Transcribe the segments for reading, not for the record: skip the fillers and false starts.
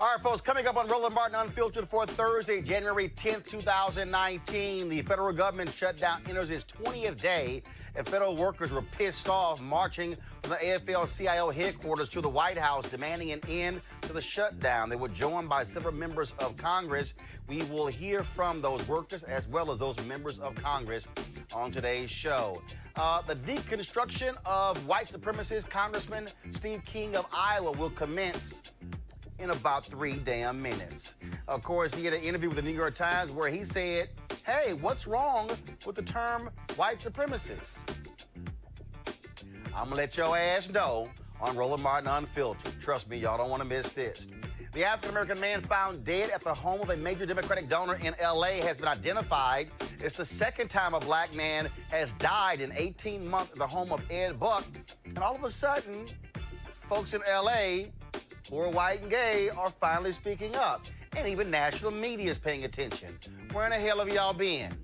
All right, folks, coming up on Roland Martin Unfiltered for Thursday, January 10th, 2019, the federal government shutdown enters its 20th day, and federal workers were pissed off, marching from the AFL-CIO headquarters to the White House, demanding an end to the shutdown. They were joined by several members of Congress. We will hear from those workers as well as those members of Congress on today's show. The deconstruction of white supremacist Congressman Steve King of Iowa will commence in about 3 damn minutes. Of course, he had an interview with the New York Times where he said, hey, what's wrong with the term white supremacist? I'm gonna let your ass know on Roland Martin Unfiltered. Trust me, y'all don't wanna miss this. The African-American man found dead at the home of a major Democratic donor in LA has been identified. It's the second time a black man has died in 18 months at the home of Ed Buck. And all of a sudden, folks in LA who are white and gay are finally speaking up. And even national media is paying attention. Where in the hell have y'all been?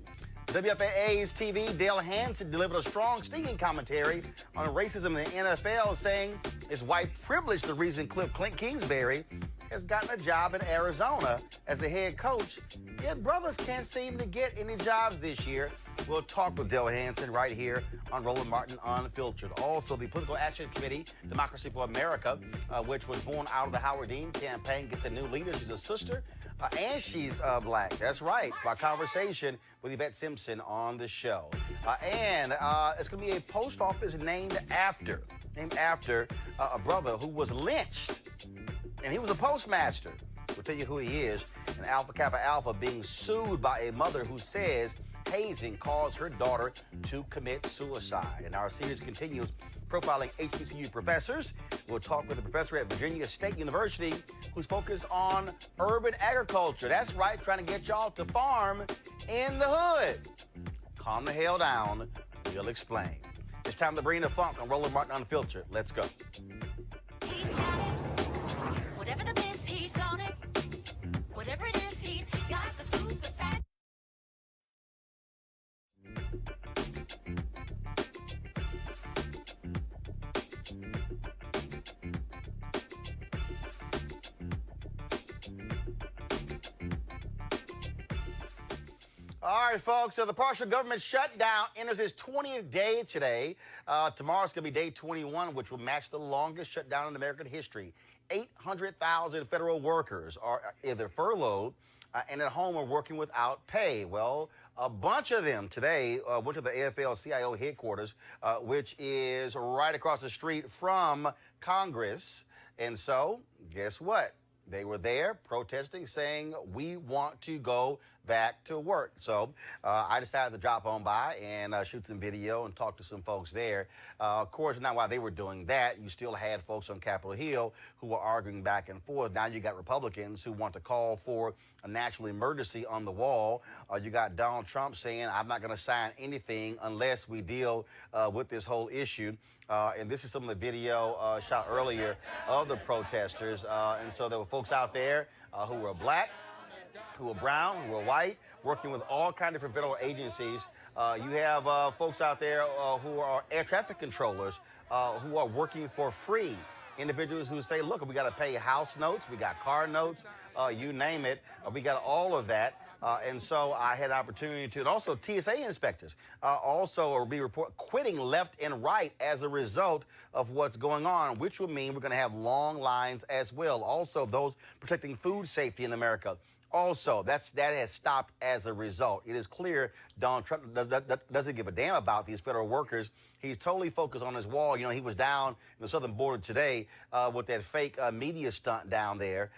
WFAA's TV, Dale Hansen, delivered a strong, stinging commentary on racism in the NFL, saying it's white privilege the reason Cliff Kingsbury has gotten a job in Arizona as the head coach. Yet brothers can't seem to get any jobs this year. We'll talk with Dale Hansen right here on Roland Martin Unfiltered. Also, the Political Action Committee, Democracy for America, which was born out of the Howard Dean campaign, gets a new leader. She's a sister, and she's black. That's right. My conversation with Yvette Simpson on the show. And it's going to be a post office named after a brother who was lynched. And he was a postmaster. We'll tell you who he is. And Alpha Kappa Alpha being sued by a mother who says hazing caused her daughter to commit suicide. And our series continues profiling HBCU professors. We'll talk with a professor at Virginia State University who's focused on urban agriculture. That's right, trying to get y'all to farm in the hood. Calm the hell down. We'll explain. It's time to bring the funk on Roland Martin Unfiltered. Let's go. He's got it. Whatever the miss, he's on it. Whatever it is, he's got the scoop, the fact. All right, folks, so the partial government shutdown enters its 20th day today. Tomorrow's going to be day 21, which will match the longest shutdown in American history. 800,000 federal workers are either furloughed and at home are working without pay. Well, a bunch of them today went to the AFL-CIO headquarters, which is right across the street from Congress. And so, guess what? They were there protesting, saying, we want to go back to work. So I decided to drop on by and shoot some video and talk to some folks there. Of course, now while they were doing that, you still had folks on Capitol Hill who were arguing back and forth. Now you got Republicans who want to call for a national emergency on the wall. You got Donald Trump saying, I'm not going to sign anything unless we deal with this whole issue. And this is some of the video shot earlier of the protesters. And so there were folks out there who were black, who were brown, who were white, working with all kinds of different federal agencies. You have folks out there who are air traffic controllers who are working for free. Individuals who say, look, we got to pay house notes, we got car notes, you name it. We got all of that. And so I had an opportunity to, and also TSA inspectors also will be quitting left and right as a result of what's going on, which will mean we're going to have long lines as well. Also, those protecting food safety in America. Also, that has stopped as a result. It is clear Donald Trump doesn't give a damn about these federal workers. He's totally focused on his wall. You know, he was down in the southern border today with that fake media stunt down there,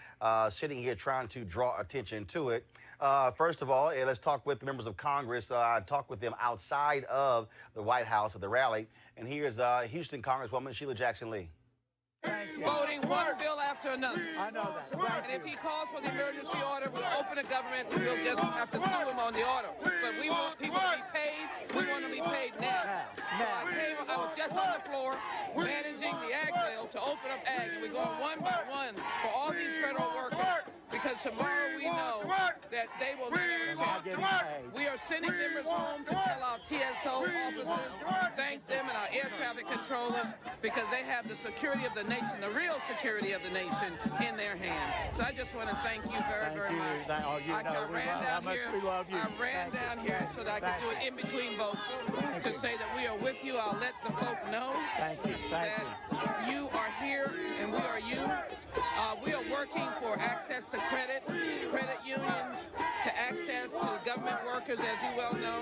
sitting here trying to draw attention to it. First of all, let's talk with the members of Congress. I talked with them outside of the White House at the rally. And here's Houston Congresswoman Sheila Jackson Lee. Voting one bill after another. I know that. And if he calls for the emergency order, we'll open the government and we'll just have to sue him on the order. But we want people to be paid. We want to be paid now. So I was just on the floor managing the ag bill to open up ag. And we're going one by one for all these federal workers. because tomorrow we know that they will never change. We are sending members home to tell our TSO officers, thank them and our air traffic controllers, because they have the security of the nation, the real security of the nation, in their hands. So I just want to thank you very, very much. I ran down here so that I could do it in between votes to say that we are with you. I'll let the folk know that you are here and we are you. We are working for access to credit unions, to access to government workers, as you well know,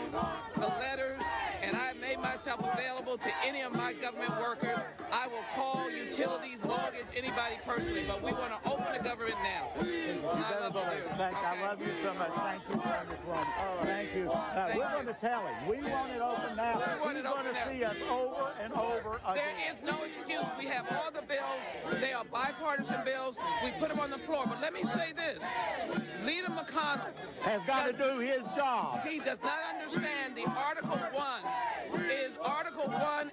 the letters, and I made myself available to any of my government workers. I will call utilities, mortgage, anybody personally, but we want to open the government now. And I love you. I love you so much. Thank you, Senator Roland. Thank you. We're going to tell him. We want it open now. He's going to see us over and over again. There is no excuse. We have all the bills. They are bipartisan bills. We put them on the floor. But let me say this. Leader McConnell has got to do his job. He does not understand the Article 1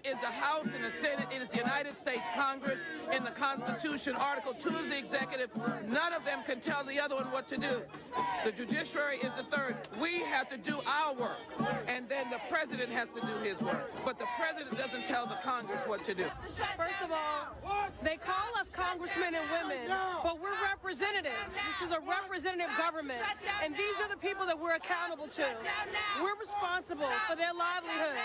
is the House and the Senate. It is the United States Congress in the Constitution. Article 2 is the executive. None of them can tell the other one what to do. The judiciary is the third. We have to do our work, and then the president has to do his work. But the president doesn't tell the Congress what to do. First of all, they call us congressmen and women, but we're representatives. This is a representative government, and these are the people that we're accountable to. We're responsible for their livelihoods,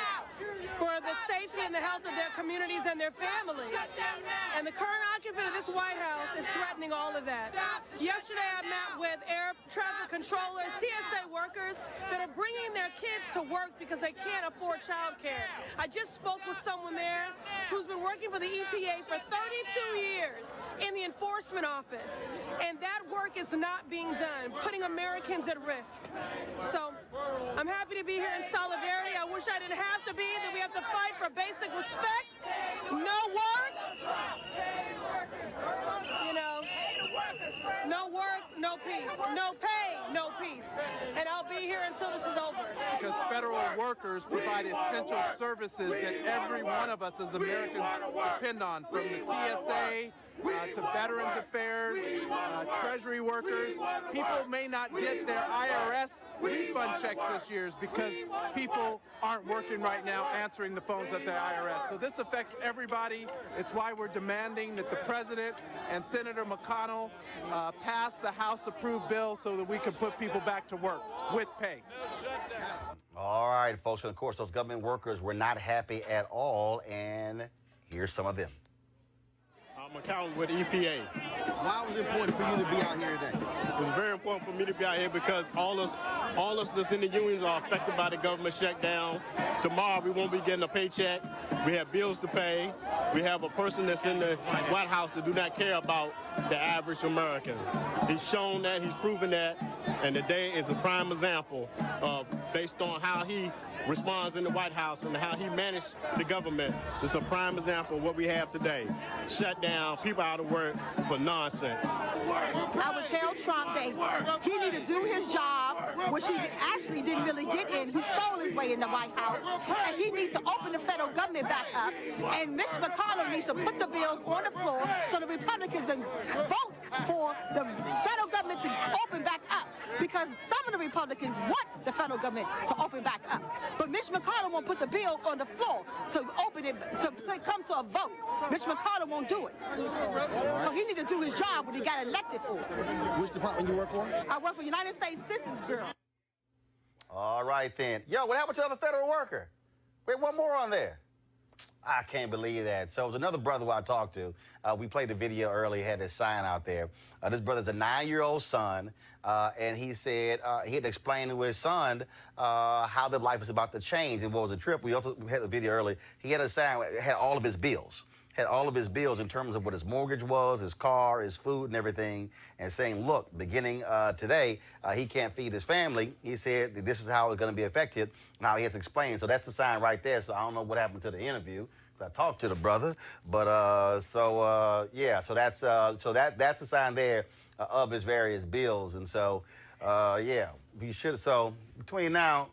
for the safety and the health of their communities and their families. And the current occupant of this White House is threatening all of that. Yesterday I met with air traffic controllers, TSA workers that are bringing their kids to work because they can't afford child care. I just spoke with someone there who's been working for the EPA for 32 years in the enforcement office, and that work is not being done, putting Americans at risk. So I'm happy to be here in solidarity. I wish I didn't have to be, that we have to fight for basic respect, no work, you know, no work, no peace, no pay, no peace. And I'll be here until this is over. Because federal workers provide essential services that every one of us as Americans depend on, from the TSA to Veterans Affairs, Treasury workers. People may not get their IRS refund checks this year because people aren't working right now answering the phones at the IRS. So this affects everybody. It's why we're demanding that the President and Senator McConnell pass the House-approved bill so that we can put people back to work with pay. All right, folks, and of course, those government workers were not happy at all, and here's some of them. I'm accountant with EPA. Why was it important for you to be out here today? It was very important for me to be out here because all us that's in the unions are affected by the government shutdown. Tomorrow we won't be getting a paycheck. We have bills to pay. We have a person that's in the White House that do not care about the average American. He's shown that, he's proven that, and today is a prime example of, based on how he responds in the White House and how he managed the government. It's a prime example of what we have today. Shut down, people out of work for nonsense. I would tell Trump that he need to do his job, which he actually didn't really get in. He stole his way in the White House. And he needs to open the federal government back up. And Mitch McConnell needs to put the bills on the floor so the Republicans can vote for the federal government to open back up. Because some of the Republicans want the federal government to open back up. But Mitch McConnell won't put the bill on the floor to open it, to come to a vote. Mitch McConnell won't do it. So he needs to do his job what he got elected for. Which department you work for? I work for United States Census Bureau. All right, then. Yo, what happened to the other federal worker? Wait, one more on there. I can't believe that. So it was another brother who I talked to. We played the video earlier, had this sign out there. This brother's a 9-year-old son, and he said he had to explain to his son how the life is about to change and what was a trip. We had the video earlier. He had a sign, had all of his bills. Had all of his bills in terms of what his mortgage was, his car, his food, and everything, and saying, look, beginning today, he can't feed his family. He said that this is how it's going to be affected. Now he has to explain. So that's the sign right there. So I don't know what happened to the interview. I talked to the brother, but yeah. So that's the sign there of his various bills, and so yeah, we should. So between now.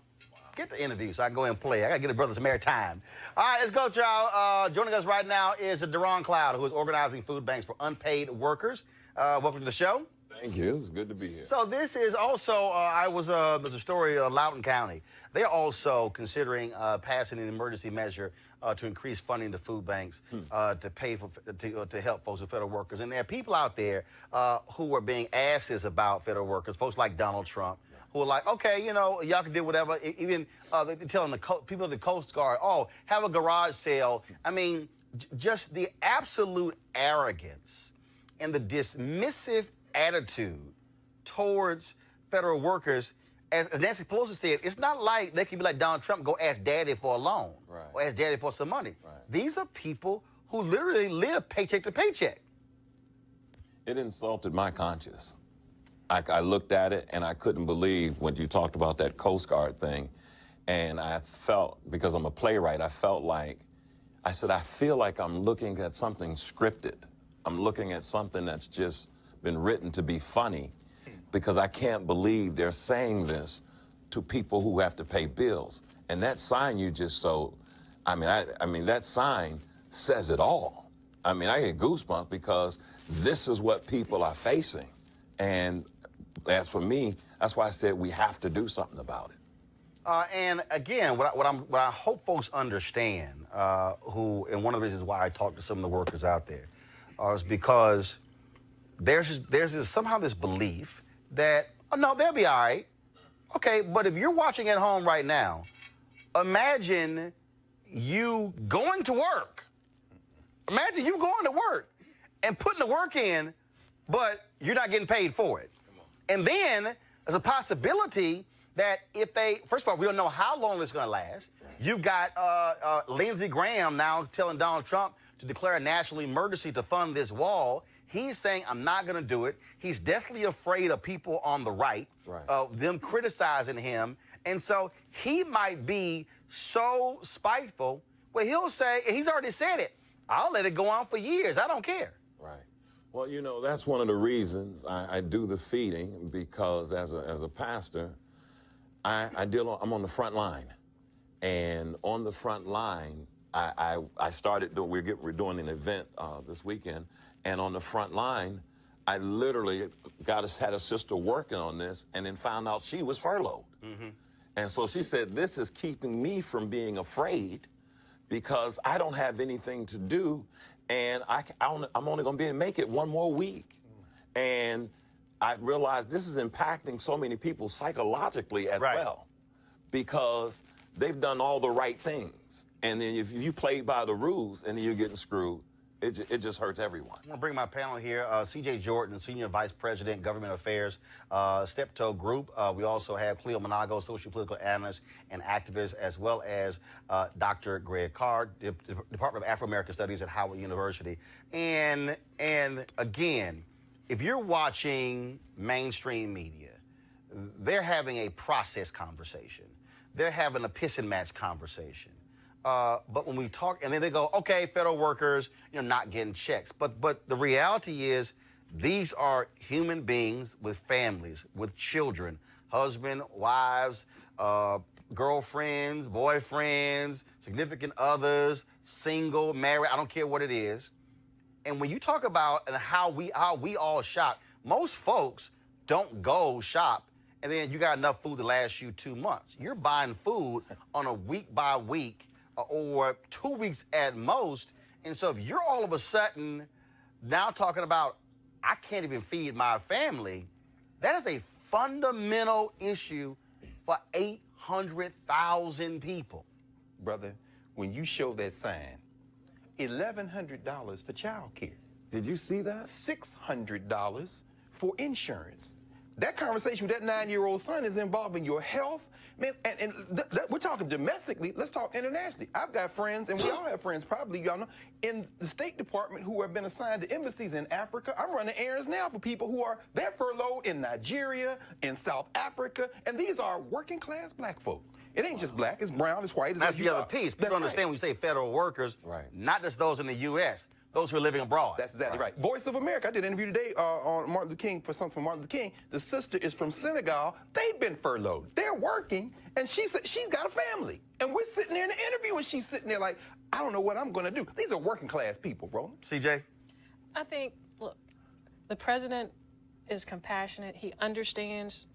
Get the interview so I can go and play. I got to get the brother some air time. All right, let's go, y'all. Joining us right now is Deron Cloud, who is organizing food banks for unpaid workers. Welcome to the show. Thank you. It was good to be here. So this is also, there's a story of Loudoun County. They're also considering passing an emergency measure to increase funding to food banks to pay for to help folks with federal workers. And there are people out there who are being asses about federal workers, folks like Donald Trump, who are like, okay, you know, y'all can do whatever. Even they're telling the people at the Coast Guard, oh, have a garage sale. I mean, just the absolute arrogance and the dismissive attitude towards federal workers. As Nancy Pelosi said, it's not like they can be like Donald Trump, go ask daddy for a loan or ask daddy for some money. These are people who literally live paycheck to paycheck. It insulted my conscience. I looked at it and I couldn't believe when you talked about that Coast Guard thing. And I felt, because I'm a playwright, I said, I feel like I'm looking at something scripted. I'm looking at something that's just been written to be funny, because I can't believe they're saying this to people who have to pay bills. And that sign you just showed, I mean, that sign says it all. I mean, I get goosebumps because this is what people are facing. And as for me, that's why I said we have to do something about it. And again, what I hope folks understand, and one of the reasons why I talk to some of the workers out there, is because there's somehow this belief that, oh, no, they'll be all right. Okay, but if you're watching at home right now, imagine you going to work. Imagine you going to work and putting the work in, but you're not getting paid for it. And then there's a possibility that if they, first of all, we don't know how long it's going to last. You've got Lindsey Graham now telling Donald Trump to declare a national emergency to fund this wall. He's saying, I'm not going to do it. He's definitely afraid of people on the right, them criticizing him. And so he might be so spiteful where he'll say, and he's already said it, I'll let it go on for years. I don't care. Right. Well, you know, that's one of the reasons I do the feeding, because as a pastor, I'm on the front line. And on the front line, I started doing, we're doing an event this weekend. And on the front line, I literally had a sister working on this and then found out she was furloughed. And so she said, this is keeping me from being afraid because I don't have anything to do, and I'm only going to be able to make it one more week. And I realized this is impacting so many people psychologically as well, because they've done all the right things. And then if you play by the rules and then you're getting screwed, it just hurts everyone. I'm going to bring my panel here. C.J. Jordan, Senior Vice President, Government Affairs, Steptoe Group. We also have Cleo Monago, Social Political Analyst and Activist, as well as Dr. Greg Carr, Department of Afro-American Studies at Howard University. And again, if you're watching mainstream media, they're having a process conversation. They're having a piss and match conversation. But when we talk, and then they go, okay, federal workers, not getting checks. But the reality is, these are human beings with families, with children, husband, wives, girlfriends, boyfriends, significant others, single, married, I don't care what it is. And when you talk about how we all shop, most folks don't go shop and then you got enough food to last you 2 months. You're buying food on a week by week or 2 weeks at most. And so if you're all of a sudden now talking about, I can't even feed my family, that is a fundamental issue for 800,000 people. Brother, when you show that sign, $1,100 for child care. Did you see that? $600 for insurance. That conversation with that 9-year-old son is involving your health. Man, and we're talking domestically. Let's talk internationally. I've got friends, and we all have friends, probably y'all know, in the State Department who have been assigned to embassies in Africa. I'm running errands now for people they're furloughed in Nigeria, in South Africa, and these are working class black folk. It ain't just black, it's brown, it's white. It's That's the other piece. People understand when you say federal workers, not just those in the U.S., those who are living abroad. That's exactly right. Voice of America. I did an interview today on Martin Luther King, for something from Martin Luther King. The sister is from Senegal. They've been furloughed. They're working, and she said she's got a family. And we're sitting there in the interview, and she's sitting there like, I don't know what I'm going to do. These are working class people, bro. CJ? I think, look, the president is compassionate. He understands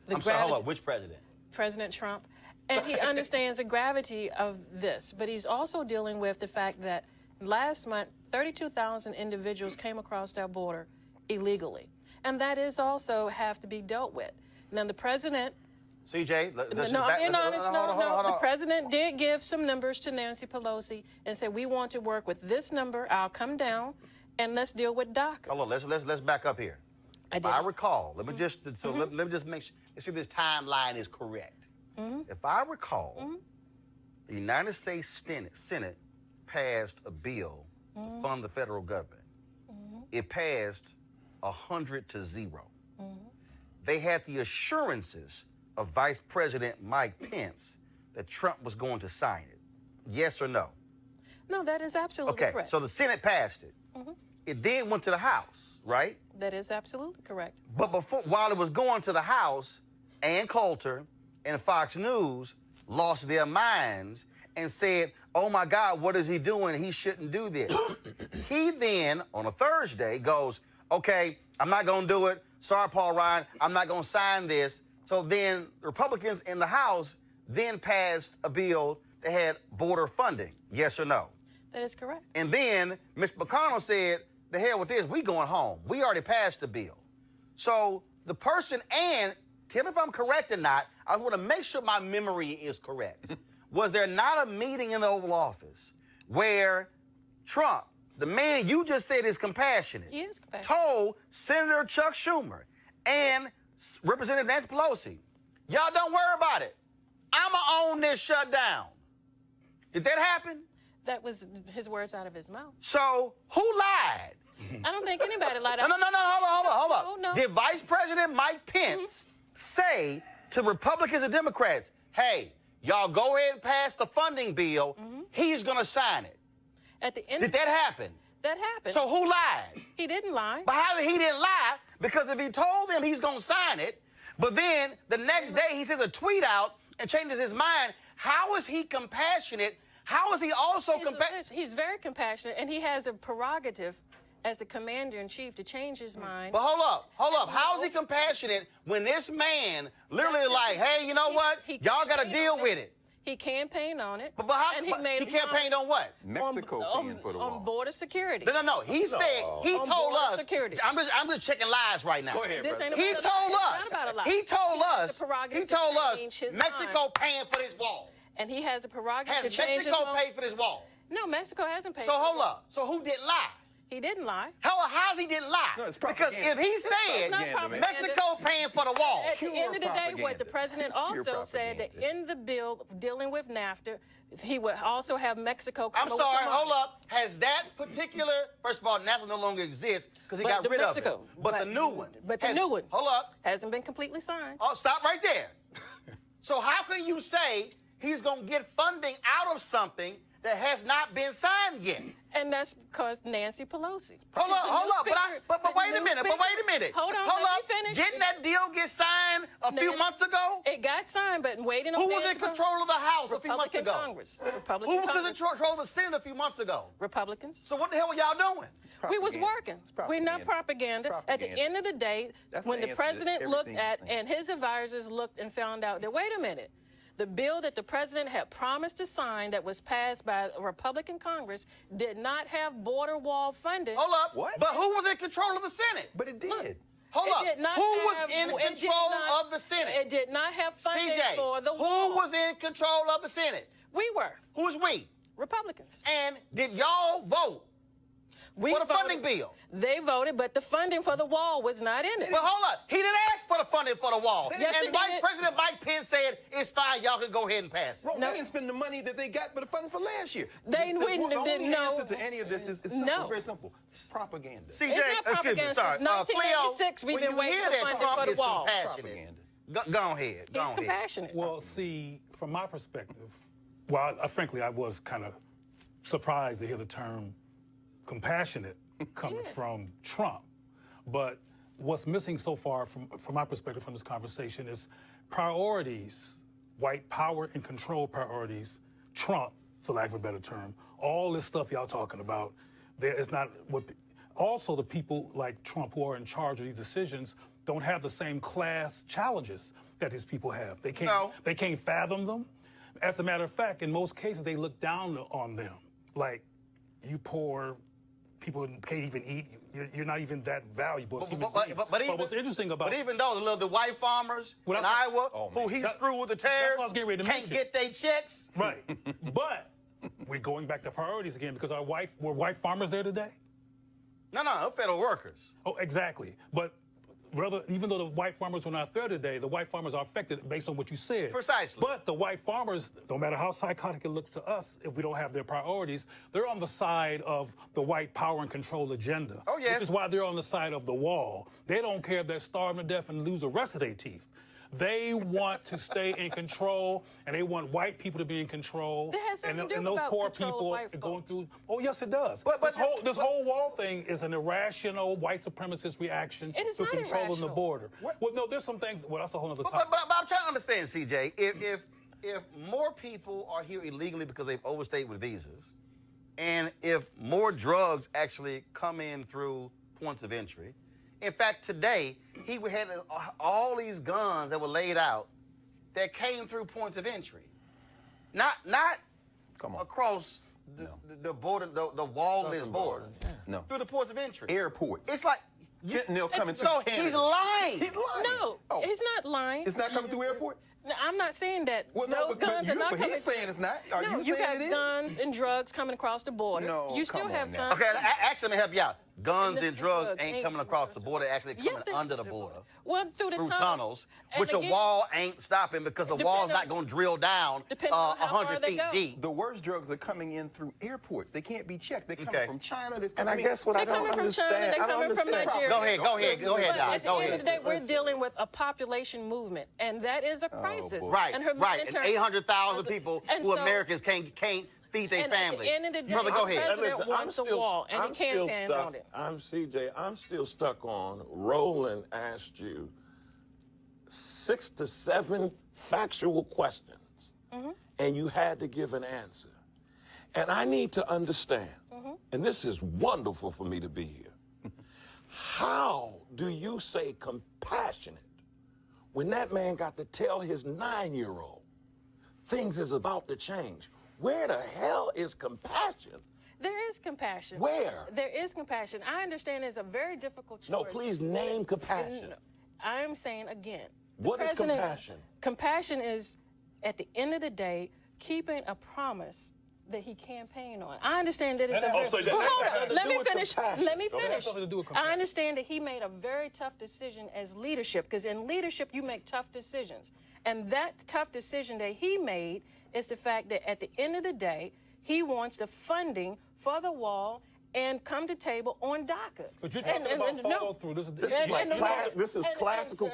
the I'm sorry, gravity. hold up. Which president? President Trump. And he understands the gravity of this. But he's also dealing with the fact that last month, 32,000 individuals came across that border illegally. And that is also have to be dealt with. Now, the president... CJ, I'm being honest. No. The president did give some numbers to Nancy Pelosi and said, we want to work with this number. I'll come down and let's deal with DACA. Hold on, let's back up here. If I recall, let me just let me just make sure. Let's see if this timeline is correct. If I recall, the United States Senate passed a bill to fund the federal government. It passed 100-0. They had the assurances of Vice President Mike Pence that Trump was going to sign it. Yes or no? No, that is absolutely correct. Okay, so the Senate passed it. It then went to the House, right? That is absolutely correct. But while it was going to the House, Ann Coulter and Fox News lost their minds and said, oh my God, what is he doing? He shouldn't do this. He then, on a Thursday, goes, okay, I'm not going to do it. Sorry, Paul Ryan, I'm not going to sign this. So then the Republicans in the House then passed a bill that had border funding. Yes or no? That is correct. And then Mitch McConnell said, the hell with this, we going home. We already passed the bill. So the person, and tell me if I'm correct or not, I want to make sure my memory is correct. Was there not a meeting in the Oval Office where Trump, the man you just said is compassionate, he is compassionate, told Senator Chuck Schumer and Representative Nancy Pelosi, y'all don't worry about it. I'ma own this shutdown. Did that happen? That was his words out of his mouth. So who lied? I don't think anybody lied. No, hold up. Oh, no. Did Vice President Mike Pence say to Republicans and Democrats, hey, y'all go ahead and pass the funding bill. He's going to sign it. At the end Did that happen? That happened. So who lied? He didn't lie. But how did he didn't lie? Because if he told them he's going to sign it, but then the next day he sends a tweet out and changes his mind, how is he compassionate? How is he also compassionate? He's very compassionate, and he has a prerogative as the commander-in-chief to change his mind. But hold up. How is he compassionate when this man literally like, hey, you know what? Y'all got to deal with it. He campaigned on it. But how and he campaigned on what? Mexico paying for the wall. On border security. No. He said, he told us. Security. I'm just checking lies right now. Go ahead, brother. He told us. He told us Mexico paying for this wall. And he has a prerogative to Has change Mexico paid for this wall? No, Mexico hasn't paid. So hold up. So who didn't lie? He didn't lie. How's he didn't lie? No, it's because if he said Mexico paying for the wall. At the end of the day, what the president also said that in the bill dealing with NAFTA, he would also have Mexico come. I'm sorry, hold up. Has that particular, first of all, NAFTA no longer exists because he got rid of it. But the new one. But the new one. Hold up. Hasn't been completely signed. Oh, stop right there. So how can you say he's going to get funding out of something that has not been signed yet? And that's because Nancy Pelosi. Hold up. But wait a minute. Hold on. Hold let up. me finish. Didn't that deal get signed a few months ago? It got signed, but waiting on Who was in control of the House a few months ago? Congress. Republican Who was Congress. in control of the Senate a few months ago? Republicans. So what the hell were y'all doing? We was working. We're not propaganda. At the end of the day, when the president looked at and his advisors looked and found out that, wait a minute, the bill that the president had promised to sign that was passed by a Republican Congress did not have border wall funding. Hold up. What? But who was in control of the Senate? But it did. Look, hold up. Who was in control of the Senate? It did not have funding CJ, for the wall. who was in control of the Senate? We were. Who's we? Republicans. And did y'all vote for the funding bill? They voted, but the funding for the wall was not in it. But hold up. He didn't ask for the funding for the wall. Yes, and Vice President Mike Pence said, it's fine, y'all can go ahead and pass it. They didn't spend the money that they got for the funding for last year. The only answer to any of this is simple. It's very simple. It's propaganda. CJ, it's not propaganda. Since 1986, we've been waiting for funding for the wall. Go ahead. He's compassionate. Well, see, from my perspective, well, frankly, I was kind of surprised to hear the term compassionate coming from Trump. But what's missing so far from my perspective from this conversation is priorities, white power and control priorities, Trump, for lack of a better term. All this stuff y'all talking about, there is not what also the people like Trump who are in charge of these decisions don't have the same class challenges that these people have. They can't fathom them. As a matter of fact, in most cases, they look down on them. Like, you poor people can't even eat. You're not even that valuable. But what's interesting about even though the white farmers in Iowa, who he screwed with the tariffs, can't get their checks. Right. But we're going back to priorities again because were white farmers there today? No, federal workers. Oh, exactly. But even though the white farmers were not there today, the white farmers are affected based on what you said. Precisely. But the white farmers, no matter how psychotic it looks to us, if we don't have their priorities, they're on the side of the white power and control agenda. Oh, yes. Which is why they're on the side of the wall. They don't care if they're starving to death and lose the rest of their teeth. They want to stay in control, and they want white people to be in control. That has nothing to do and those about poor control of people white going folks. through. Oh, yes, it does. But this whole wall thing is an irrational white supremacist reaction to controlling the border. Well, no, there's some things. Well, that's a whole other topic. But I'm trying to understand, CJ. If more people are here illegally because they've overstayed with visas, and if more drugs actually come in through points of entry. In fact, today, he had all these guns that were laid out that came through points of entry. Not across the border, the wall-less border. No. Through the ports of entry. Airports. It's like... Fentanyl coming through So Canada. he's lying. He's lying. No, he's not lying. It's not coming through airports? No, I'm not saying that Well, no, those but guns are not but coming. he's saying it's not. Are No, you got saying it is? guns and drugs coming across the border. No, you still come have on some. now. Okay, actually, let me help you out. Guns and drugs drugs ain't ain't coming across the border, actually coming under the border. Well, through the tunnels. And Which a again, wall ain't stopping because the wall's not on- going to drill down depending on how far 100 they feet go. deep. The worst drugs are coming in through airports. They can't be checked. They're coming Okay. from China. And I guess what I They're don't coming from China, understand. they're I don't coming from understand. Nigeria. Go ahead, But Doc. at the Go end of the ahead. day, we're dealing with a population movement, and that is a crisis. boy. Right, and right. And humanitarian- 800,000 people And who so- Americans can't feed their and family. At the end of the day, Brother, go the ahead. president wants a wall, and he campaigned on it. I'm CJ. I'm still stuck on. Roland asked you 6 to 7 factual questions, and you had to give an answer. And I need to understand, and this is wonderful for me to be here. How do you say compassionate when that man got to tell his 9-year-old things is about to change? Where the hell is compassion? There is compassion. Where? There is compassion. I understand it's a very difficult choice. No, please name compassion. I am saying again. What is compassion? Compassion is, at the end of the day, keeping a promise that he campaigned on. I understand that it's a very... so that Well, has hold nothing on. to Let do me with finish. compassion. Let me No, that has finish. nothing to do with compassion. I understand that he made a very tough decision as leadership, because in leadership, you make tough decisions. And that tough decision that he made is the fact that at the end of the day, he wants the funding for the wall and come to table on DACA. But you're talking about follow through. This This is classical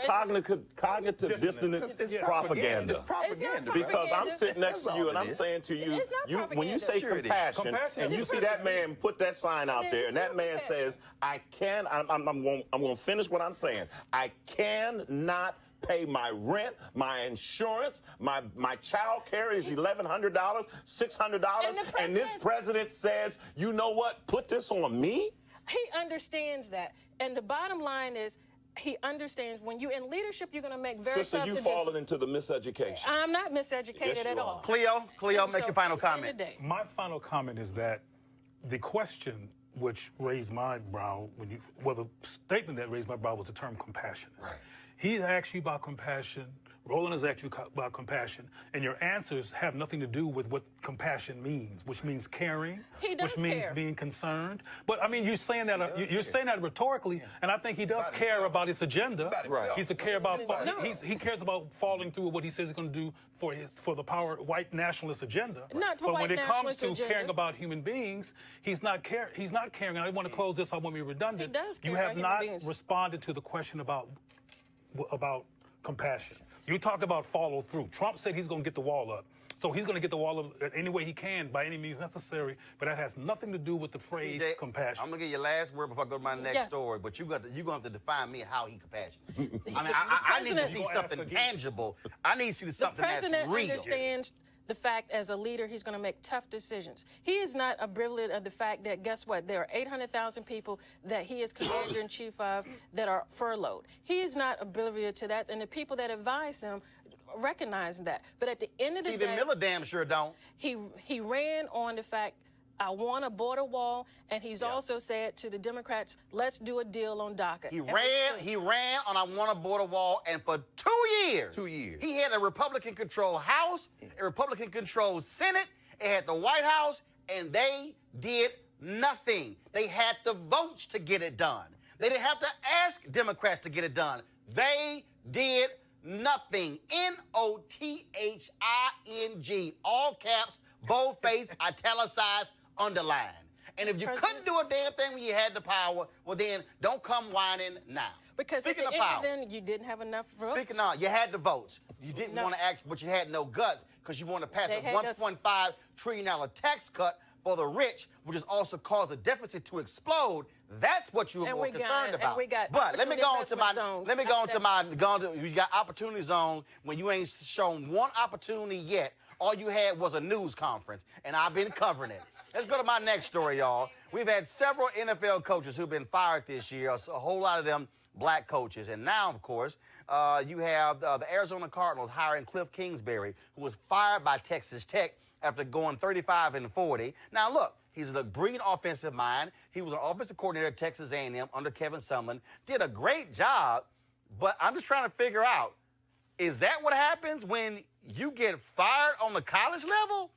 cognitive dissonance It's propaganda. It's propaganda. Because I'm sitting next to That's you all and it I'm is. saying to you, It's not when you say Sure it is. compassion, and you see that man put that sign out there, and that man says, I'm going to finish what I'm saying. I cannot pay my rent, my insurance, my child care is $1,100, $600, and this president says, you know what, put this on me? He understands that. And the bottom line is, he understands when you're in leadership, you're going to make very Sister, tough you decisions. fallen into the miseducation. I'm not miseducated Yes, at you all. are. Cleo, And make so, your final at the end of comment. the day, My final comment is that the question which raised my brow, the statement that raised my brow was the term compassion. Right. He asked you about compassion. Roland has asked you about compassion, and your answers have nothing to do with what compassion means, which means caring, He does which means care. being concerned. But I mean, you're saying that you're saying that rhetorically, and I think he does care about his agenda. Right. He's a care about he cares about following through with what he says he's going to do for the white nationalist agenda. Not for but white when it comes nationalist to agenda. caring about human beings, he's not caring. And I want to close this. I want to be redundant. He does care You about have human not beings. responded to the question about compassion. You talked about follow through. Trump said he's going to get the wall up. So he's going to get the wall up any way he can, by any means necessary. But that has nothing to do with the phrase CJ, compassion. I'm going to give you your last word before I go to my next Yes. story, but you're going to have to define me how he compassionate. I mean, I need to see president- something tangible. I need to see the something that's president real. understands the fact as a leader, he's going to make tough decisions. He is not oblivious of the fact that, guess what, there are 800,000 people that he is commander-in-chief of that are furloughed. He is not oblivious to that, and the people that advise him recognize that. But at the end of the day, Stephen Miller damn sure don't. He ran on the fact, I want a border wall, and he's also said to the Democrats, let's do a deal on DACA. He ran on I want a border wall, and for 2 years. 2 years. He had a Republican-controlled House, a Republican-controlled Senate, it had the White House, and they did nothing. They had the votes to get it done. They didn't have to ask Democrats to get it done. They did nothing. N-O-T-H-I-N-G, all caps, boldface, italicized, underlined. And if you couldn't do a damn thing when you had the power, well then, don't come whining now. Because Speaking at the of power, end, then you didn't have enough votes. Speaking of, you had the votes. You didn't want to act, but you had no guts because you wanted to pass a $1.5 trillion tax cut for the rich, which has also caused the deficit to explode. That's what you were more concerned about. But let me go on to you got opportunity zones when you ain't shown one opportunity yet. All you had was a news conference, and I've been covering it. Let's go to my next story, y'all. We've had several NFL coaches who've been fired this year, a whole lot of them black coaches. And now, of course, you have the Arizona Cardinals hiring Cliff Kingsbury, who was fired by Texas Tech after going 35-40. Now, look, he's a brilliant offensive mind. He was an offensive coordinator at Texas A&M under Kevin Sumlin. Did a great job, but I'm just trying to figure out, is that what happens when you get fired on the college level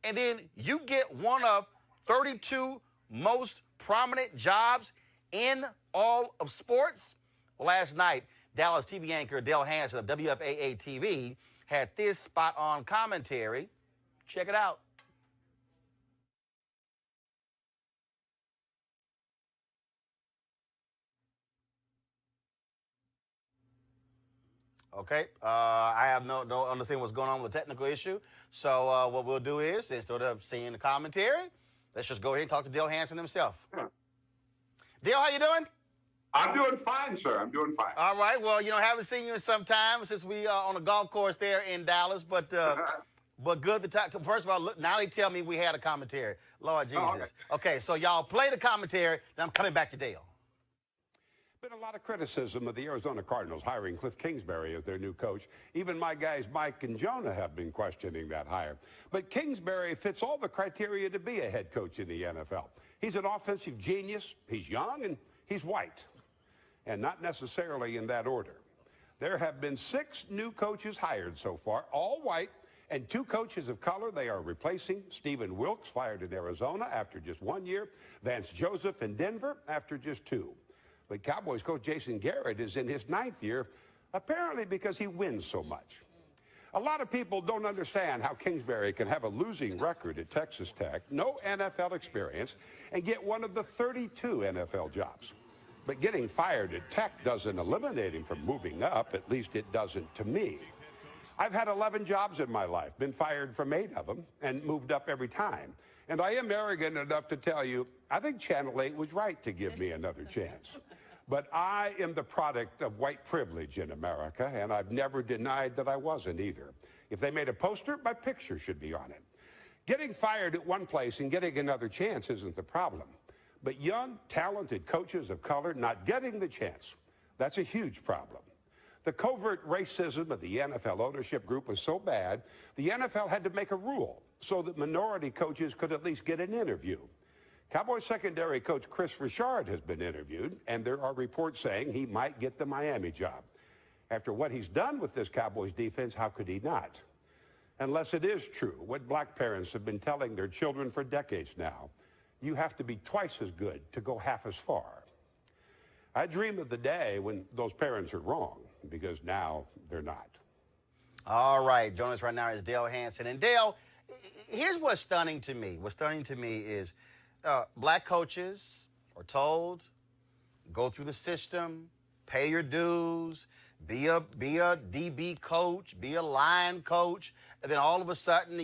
and then you get one of 32 most prominent jobs in all of sports? Well, last night, Dallas TV anchor Dale Hansen of WFAA TV had this spot-on commentary. Check it out. Okay, I have no understanding what's going on with the technical issue. So what we'll do is, instead of seeing the commentary, let's just go ahead and talk to Dale Hansen himself. Dale, how you doing? I'm doing fine, sir. I'm doing fine. All right. Well, haven't seen you in some time since we are on the golf course there in Dallas, but good to talk. First of all, look, now they tell me we had a commentary. Lord Jesus. Oh, okay, so y'all play the commentary, then I'm coming back to Dale. Been a lot of criticism of the Arizona Cardinals hiring Cliff Kingsbury as their new coach. Even my guys Mike and Jonah have been questioning that hire. But Kingsbury fits all the criteria to be a head coach in the NFL. He's an offensive genius, he's young, and he's white. And not necessarily in that order. There have been 6 new coaches hired so far, all white, and 2 coaches of color they are replacing. Stephen Wilkes, fired in Arizona after just 1 year. Vance Joseph in Denver after just 2. But Cowboys coach Jason Garrett is in his 9th year, apparently because he wins so much. A lot of people don't understand how Kingsbury can have a losing record at Texas Tech, no NFL experience, and get one of the 32 NFL jobs. But getting fired at Tech doesn't eliminate him from moving up, at least it doesn't to me. I've had 11 jobs in my life, been fired from 8 of them, and moved up every time. And I am arrogant enough to tell you, I think Channel 8 was right to give me another chance. But I am the product of white privilege in America, and I've never denied that I wasn't either. If they made a poster, my picture should be on it. Getting fired at one place and getting another chance isn't the problem. But young, talented coaches of color not getting the chance, that's a huge problem. The covert racism of the NFL ownership group was so bad, the NFL had to make a rule so that minority coaches could at least get an interview. Cowboys secondary coach Chris Richard has been interviewed, and there are reports saying he might get the Miami job. After what he's done with this Cowboys defense, how could he not? Unless it is true, what black parents have been telling their children for decades now, you have to be twice as good to go half as far. I dream of the day when those parents are wrong, because now they're not. All right, joining us right now is Dale Hansen. And Dale, here's what's stunning to me. What's stunning to me is black coaches are told, go through the system, pay your dues, be a DB coach, be a line coach, and then all of a sudden,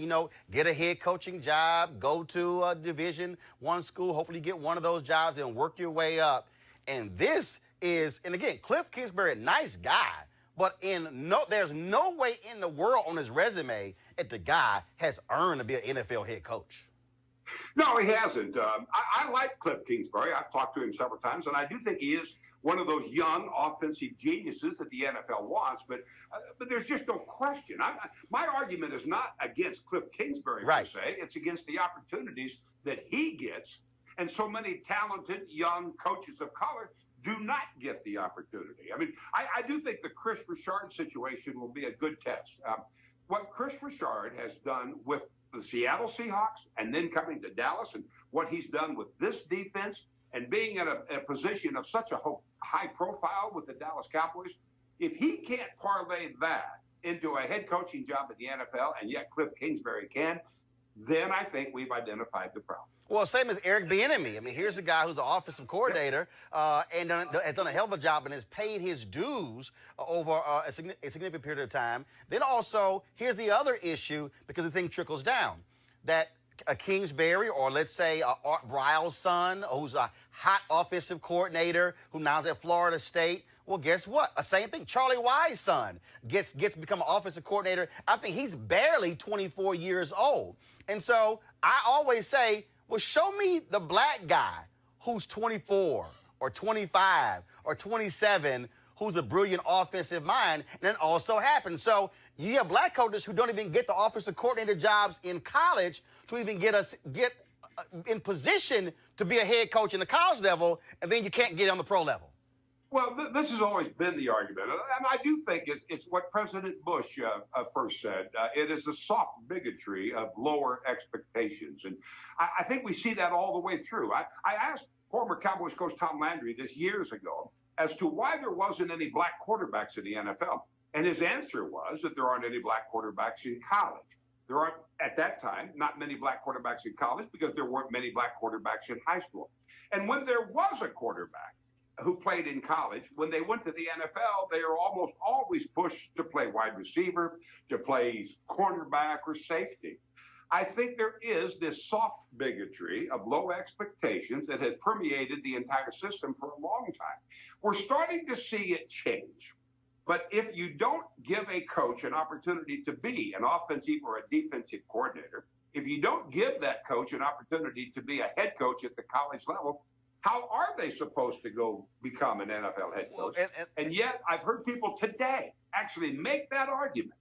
get a head coaching job, go to a Division I school, hopefully get one of those jobs and work your way up. And this is, and again, Cliff Kingsbury, nice guy, But there's no way in the world on his resume that the guy has earned to be an NFL head coach. No, he hasn't. I like Cliff Kingsbury. I've talked to him several times, and I do think he is one of those young offensive geniuses that the NFL wants. But there's just no question. My argument is not against Cliff Kingsbury per se. It's against the opportunities that he gets, and so many talented young coaches of color do not get the opportunity. I mean, I do think the Chris Richard situation will be a good test. What Chris Richard has done with the Seattle Seahawks and then coming to Dallas, and what he's done with this defense and being in a position of such a high profile with the Dallas Cowboys, if he can't parlay that into a head coaching job in the NFL, and yet Cliff Kingsbury can, then I think we've identified the problem. Well, same as Eric Bieniemy. I mean, here's a guy who's an offensive coordinator and has done a hell of a job and has paid his dues over a significant period of time. Then also, here's the other issue, because the thing trickles down, that a Kingsbury, or let's say Art Briles' son, who's a hot offensive coordinator who now's at Florida State, well, guess what? Same thing. Charlie Wise's son gets to become an offensive coordinator. I think he's barely 24 years old. And so I always say, well, show me the black guy who's 24 or 25 or 27 who's a brilliant offensive mind, and that also happens. So you have black coaches who don't even get the offensive coordinator jobs in college to even get in position to be a head coach in the college level, and then you can't get on the pro level. Well, this has always been the argument, and I do think it's what President Bush first said. It is a soft bigotry of lower expectations, and I think we see that all the way through. I asked former Cowboys coach Tom Landry this years ago as to why there wasn't any black quarterbacks in the NFL, and his answer was that there aren't any black quarterbacks in college. There aren't, at that time, not many black quarterbacks in college because there weren't many black quarterbacks in high school. And when there was a quarterback who played in college, when they went to the NFL, they are almost always pushed to play wide receiver, to play cornerback or safety. I think there is this soft bigotry of low expectations that has permeated the entire system for a long time. We're starting to see it change. But if you don't give a coach an opportunity to be an offensive or a defensive coordinator, if you don't give that coach an opportunity to be a head coach at the college level, how are they supposed to go become an NFL head coach? And yet I've heard people today actually make that argument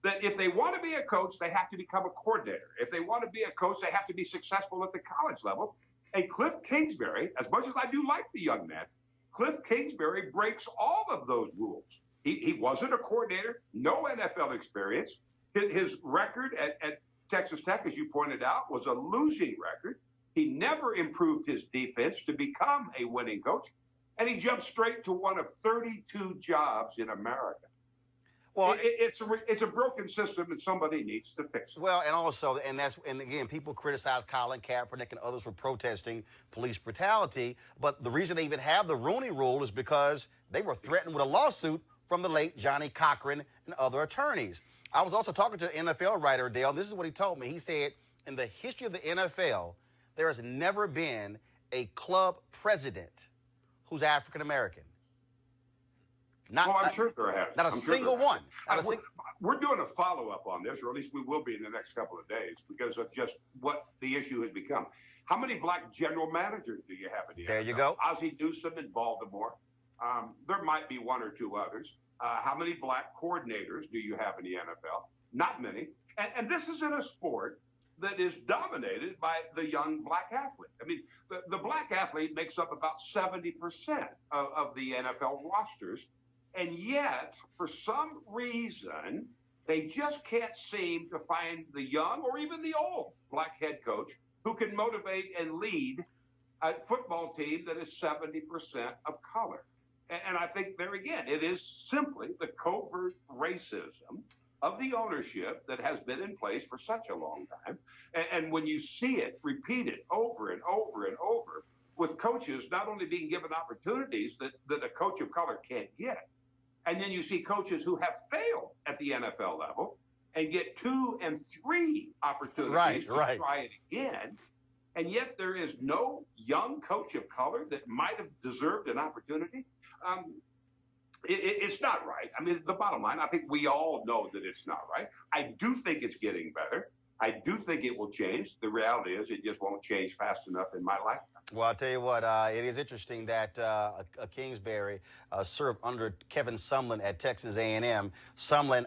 that if they want to be a coach, they have to become a coordinator. If they want to be a coach, they have to be successful at the college level. And Cliff Kingsbury, as much as I do like the young man, Cliff Kingsbury breaks all of those rules. He wasn't a coordinator, no NFL experience. His record at Texas Tech, as you pointed out, was a losing record. He never improved his defense to become a winning coach, and he jumped straight to one of 32 jobs in America. Well, it's a broken system, and somebody needs to fix it. Well, and again, people criticize Colin Kaepernick and others for protesting police brutality, but the reason they even have the Rooney Rule is because they were threatened with a lawsuit from the late Johnny Cochran and other attorneys. I was also talking to an NFL writer, Dale. This is what he told me. He said, in the history of the NFL, there has never been a club president who's African American. I'm sure there has. Not a single one. We're doing a follow-up on this, or at least we will be in the next couple of days, because of just what the issue has become. How many black general managers do you have in the NFL? There you go. Ozzie Newsome in Baltimore. There might be one or two others. How many black coordinators do you have in the NFL? Not many. And this is in a sport that is dominated by the young black athlete. I mean, the black athlete makes up about 70% of the NFL rosters. And yet, for some reason, they just can't seem to find the young or even the old black head coach who can motivate and lead a football team that is 70% of color. And I think there again, it is simply the covert racism of the ownership that has been in place for such a long time. And when you see it repeated over and over and over, with coaches not only being given opportunities that a coach of color can't get, and then you see coaches who have failed at the NFL level and get 2 and 3 opportunities to try it again, and yet there is no young coach of color that might have deserved an opportunity. It's not right. I mean, the bottom line, I think we all know that it's not right. I do think it's getting better. I do think it will change. The reality is it just won't change fast enough in my lifetime. Well, I'll tell you what, it is interesting that Kingsbury served under Kevin Sumlin at Texas A&M. Sumlin,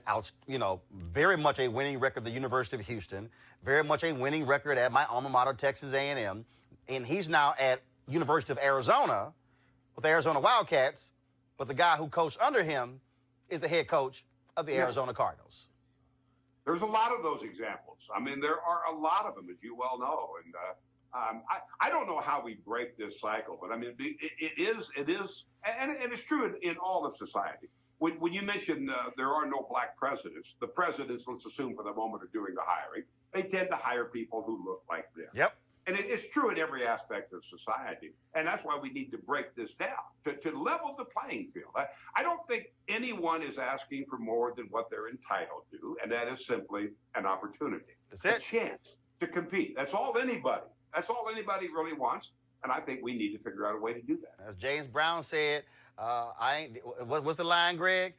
very much a winning record at the University of Houston, very much a winning record at my alma mater, Texas A&M, and he's now at University of Arizona with the Arizona Wildcats, but the guy who coached under him is the head coach of the Arizona Cardinals. There's a lot of those examples. I mean, there are a lot of them, as you well know, and I don't know how we break this cycle, but I mean, it is, and it's true in all of society. When you mention there are no black presidents, the presidents, let's assume for the moment, are doing the hiring. They tend to hire people who look like them. Yep. And it's true in every aspect of society. And that's why we need to break this down, to level the playing field. I don't think anyone is asking for more than what they're entitled to, and that is simply an opportunity. That's it. A chance to compete. That's all anybody really wants. And I think we need to figure out a way to do that. As James Brown said, what's the line, Greg?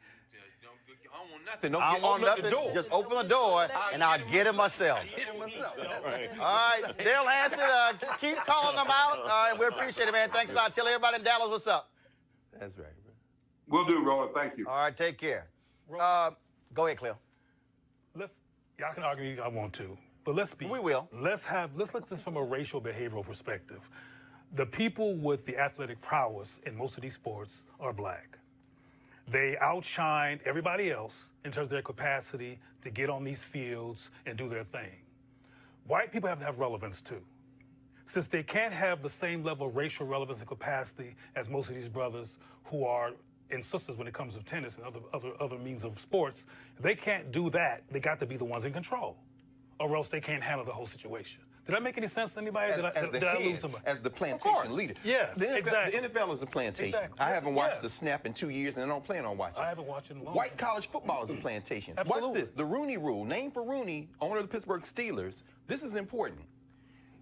I don't want nothing. I don't want nothing. Just open the door, and I'll get it myself. All right, Dale Hansen, keep calling them out. We appreciate it, man. Thanks a lot. Tell everybody in Dallas what's up. That's right, bro. Will do, Roland. Thank you. All right, take care. Go ahead, Cleo. Y'all can argue if I want to, but We will. Let's look at this from a racial behavioral perspective. The people with the athletic prowess in most of these sports are black. They outshine everybody else in terms of their capacity to get on these fields and do their thing. White people have to have relevance too. Since they can't have the same level of racial relevance and capacity as most of these brothers who are and sisters when it comes to tennis and other means of sports, if they can't do that, they got to be the ones in control, or else they can't handle the whole situation. Did that make any sense to anybody? Did I lose somebody? As the plantation leader. Yes, exactly. The NFL is a plantation. Exactly. I haven't watched the snap in 2 years, and I don't plan on watching. I haven't watched it in a long White college football is a plantation. Absolutely. Watch this. The Rooney Rule, named for Rooney, owner of the Pittsburgh Steelers. This is important.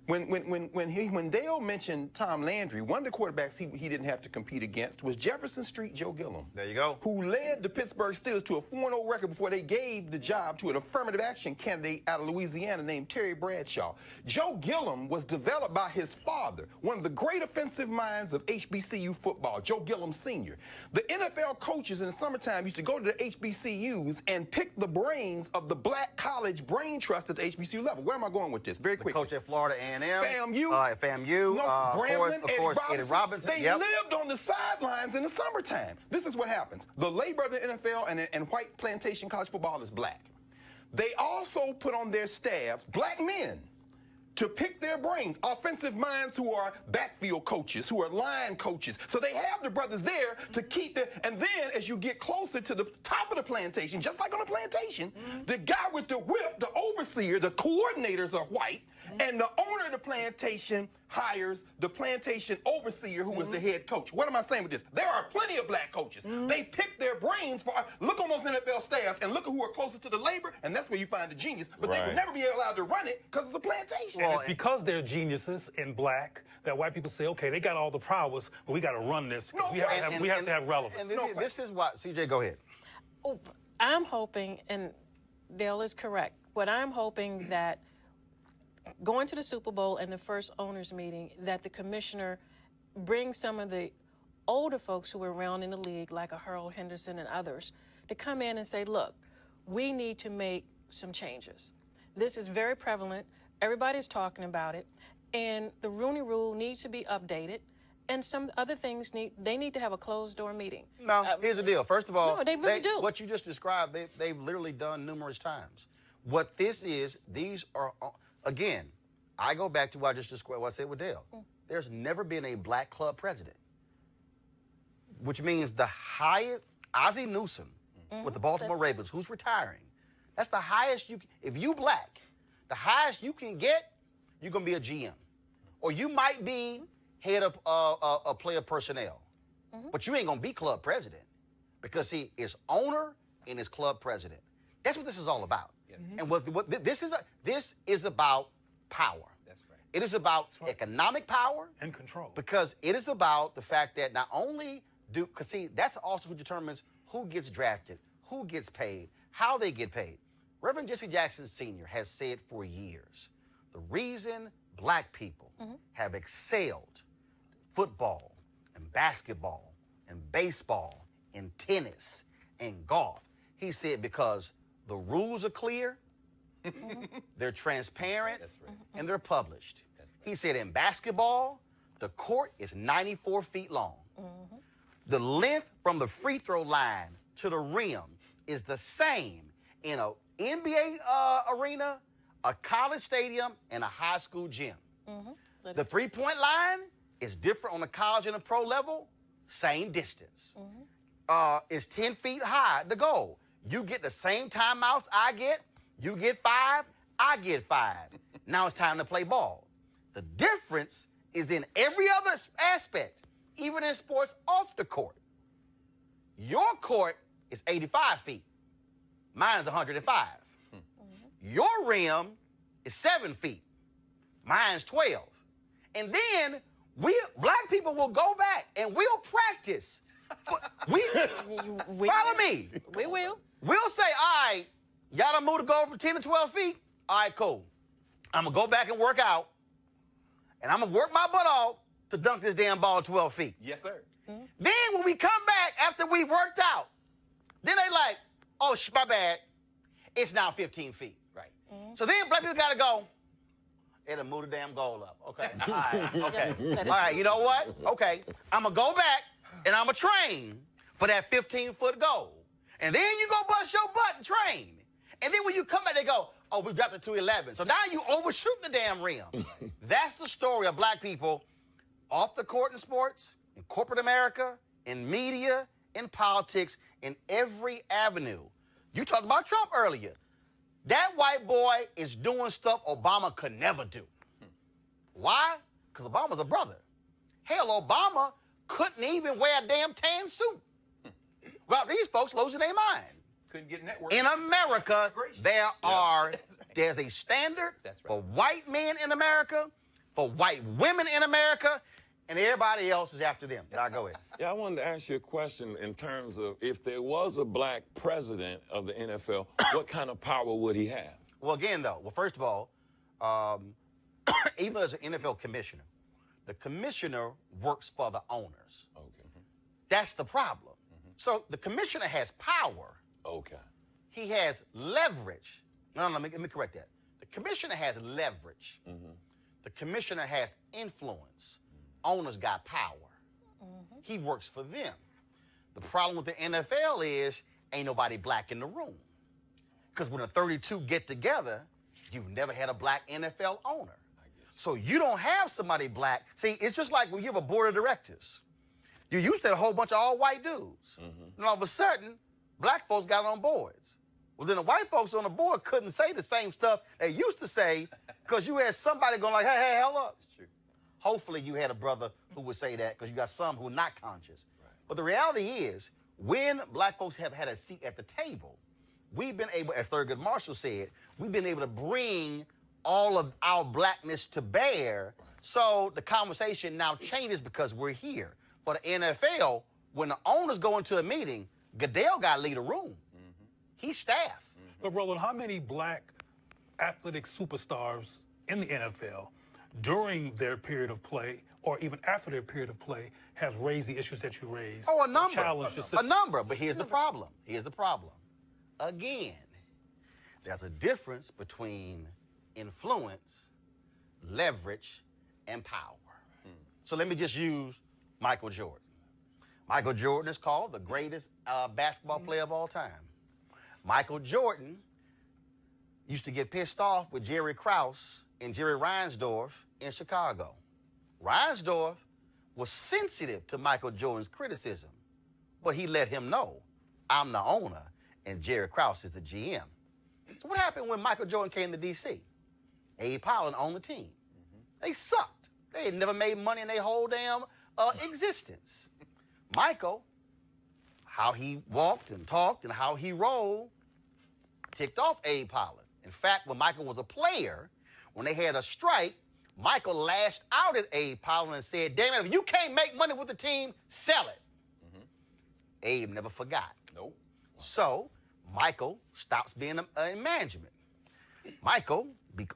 When Dale mentioned Tom Landry, one of the quarterbacks he didn't have to compete against was Jefferson Street Joe Gilliam. There you go. Who led the Pittsburgh Steelers to a 4-0 record before they gave the job to an affirmative action candidate out of Louisiana named Terry Bradshaw. Joe Gilliam was developed by his father, one of the great offensive minds of HBCU football, Joe Gilliam Sr. The NFL coaches in the summertime used to go to the HBCUs and pick the brains of the black college brain trust at the HBCU level. Where am I going with this? Very quickly. Coach at Florida A&M. FAMU. FAMU. Grambling, of course, Eddie Robinson. They lived on the sidelines in the summertime. This is what happens. The labor of the NFL and white plantation college football is black. They also put on their staffs black men to pick their brains, offensive minds who are backfield coaches, who are line coaches. So they have the brothers there to keep and then as you get closer to the top of the plantation, just like on a plantation, the guy with the whip, the overseer, the coordinators are white, and the owner of the plantation hires the plantation overseer who is the head coach. What am I saying with this? There are plenty of black coaches. They pick their brains for, look on those NFL staffs and look at who are closest to the labor, and that's where you find the genius. But they would never be allowed to run it because it's a plantation. Well, it's because they're geniuses in black that white people say, okay, they got all the prowess, but we got to run this. We have to have relevance. And this is what, CJ, go ahead. Oh, I'm hoping, and Dale is correct, but I'm hoping that going to the Super Bowl and the first owners meeting, that the commissioner brings some of the older folks who were around in the league, like a Harold Henderson and others, to come in and say, look, we need to make some changes. This is very prevalent. Everybody's talking about it. And the Rooney Rule needs to be updated. And some other things they need to have a closed-door meeting. No, here's the deal. First of all, no, they really do. What you just described, they've literally done numerous times. What this is, these are... Again, I go back to what I just described, what I said with Dale. There's never been a black club president, which means the highest, Ozzie Newsome with the Baltimore Ravens, who's retiring, that's the highest if you black, the highest you can get, you're going to be a GM. Or you might be head of a player personnel, but you ain't going to be club president because he is owner and is club president. That's what this is all about. And this is about power. That's right. It is about economic power and control. Because it is about the fact that not only Because see, that's also who determines who gets drafted, who gets paid, how they get paid. Reverend Jesse Jackson Sr. has said for years, the reason black people have excelled football and basketball and baseball and tennis and golf, he said because the rules are clear, they're transparent, and they're published. He said in basketball, the court is 94 feet long. The length from the free throw line to the rim is the same in an NBA arena, a college stadium, and a high school gym. The three-point line is different on the college and the pro level, same distance. It's 10 feet high, the goal. You get the same timeouts I get, you get 5, I get 5. Now it's time to play ball. The difference is in every other aspect, even in sports off the court. Your court is 85 feet. Mine is 105. Your rim is 7 feet. Mine's 12. And then black people will go back and we'll practice. Follow me. We will. We'll say, all right, y'all done moved to go from 10 to 12 feet? All right, cool. I'm going to go back and work out, and I'm going to work my butt off to dunk this damn ball 12 feet. Yes, sir. Then when we come back after we worked out, then they like, oh, my bad. It's now 15 feet. Right. So then black people got to go, it'll move the damn goal up. Okay. All right. Okay. All right. You know what? Okay. I'm going to go back, and I'm going to train for that 15-foot goal. And then you go bust your butt and train. And then when you come back, they go, oh, we dropped it to 11. So now you overshoot the damn rim. That's the story of black people off the court in sports, in corporate America, in media, in politics, in every avenue. You talked about Trump earlier. That white boy is doing stuff Obama could never do. Why? Because Obama's a brother. Hell, Obama couldn't even wear a damn tan suit. Well, these folks losing their mind. Couldn't get network. In America, there's a standard for white men in America, for white women in America, and everybody else is after them. Now go ahead. Yeah, I wanted to ask you a question in terms of if there was a black president of the NFL, what kind of power would he have? Well, again, though, first of all, even as an NFL commissioner, the commissioner works for the owners. Okay. That's the problem. So the commissioner has power. Okay. He has leverage. No, let me correct that. The commissioner has leverage. The commissioner has influence. Owners got power. He works for them. The problem with the NFL is ain't nobody black in the room. Because when the 32 get together, you've never had a black NFL owner. So you don't have somebody black. See, it's just like when you have a board of directors. You used to have a whole bunch of all white dudes. And all of a sudden, black folks got on boards. Well, then the white folks on the board couldn't say the same stuff they used to say because you had somebody going like, hey, hell up. It's true. Hopefully you had a brother who would say that because you got some who are not conscious. Right. But the reality is, when black folks have had a seat at the table, we've been able, as Thurgood Marshall said, we've been able to bring all of our blackness to bear. Right. So the conversation now changes because we're here. For the NFL, when the owners go into a meeting, Goodell got to lead a room. He's staff. But Roland, how many black athletic superstars in the NFL during their period of play or even after their period of play has raised the issues that you raised? Oh, a number. Challenged the system? A number. But here's the problem. Here's the problem. Again, there's a difference between influence, leverage, and power. So let me just use Michael Jordan. Michael Jordan is called the greatest basketball player of all time. Michael Jordan used to get pissed off with Jerry Krause and Jerry Reinsdorf in Chicago. Reinsdorf was sensitive to Michael Jordan's criticism, but he let him know, I'm the owner and Jerry Krause is the GM. So what happened when Michael Jordan came to D.C.? Abe Pollan owned the team. They sucked. They had never made money in their whole damn existence. Michael, how he walked and talked and how he rolled, ticked off Abe Pollan. In fact, when Michael was a player, when they had a strike, Michael lashed out at Abe Pollan and said, damn it, if you can't make money with the team, sell it. Abe never forgot. Nope. So Michael stops being in management. Michael,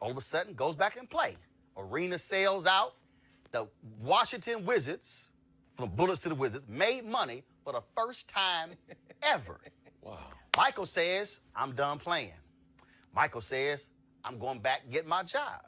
all of a sudden, goes back and play. Arena sells out. The Washington Wizards, from Bullets to the Wizards, made money for the first time ever. Wow. Michael says, I'm done playing. Michael says, I'm going back and get my job.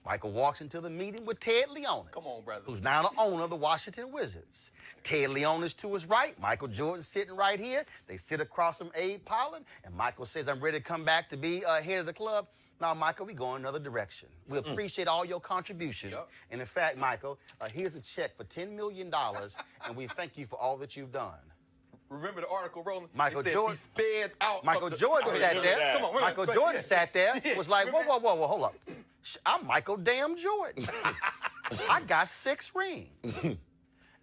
Michael walks into the meeting with Ted Leonis, Come on, brother. who's now the owner of the Washington Wizards. Ted Leonis to his right, Michael Jordan sitting right here. They sit across from Abe Pollan, and Michael says, I'm ready to come back to be head of the club. Now, Michael, we go in another direction. We appreciate all your contributions. Yep. And in fact, Michael, here's a check for $10 million, and we thank you for all that you've done. Remember the article, Roland? Michael It said Jordan he sped out. Michael Jordan sat there. Come on, Michael Jordan sat there. Was like, whoa, hold up. I'm Michael damn Jordan. I got 6 rings.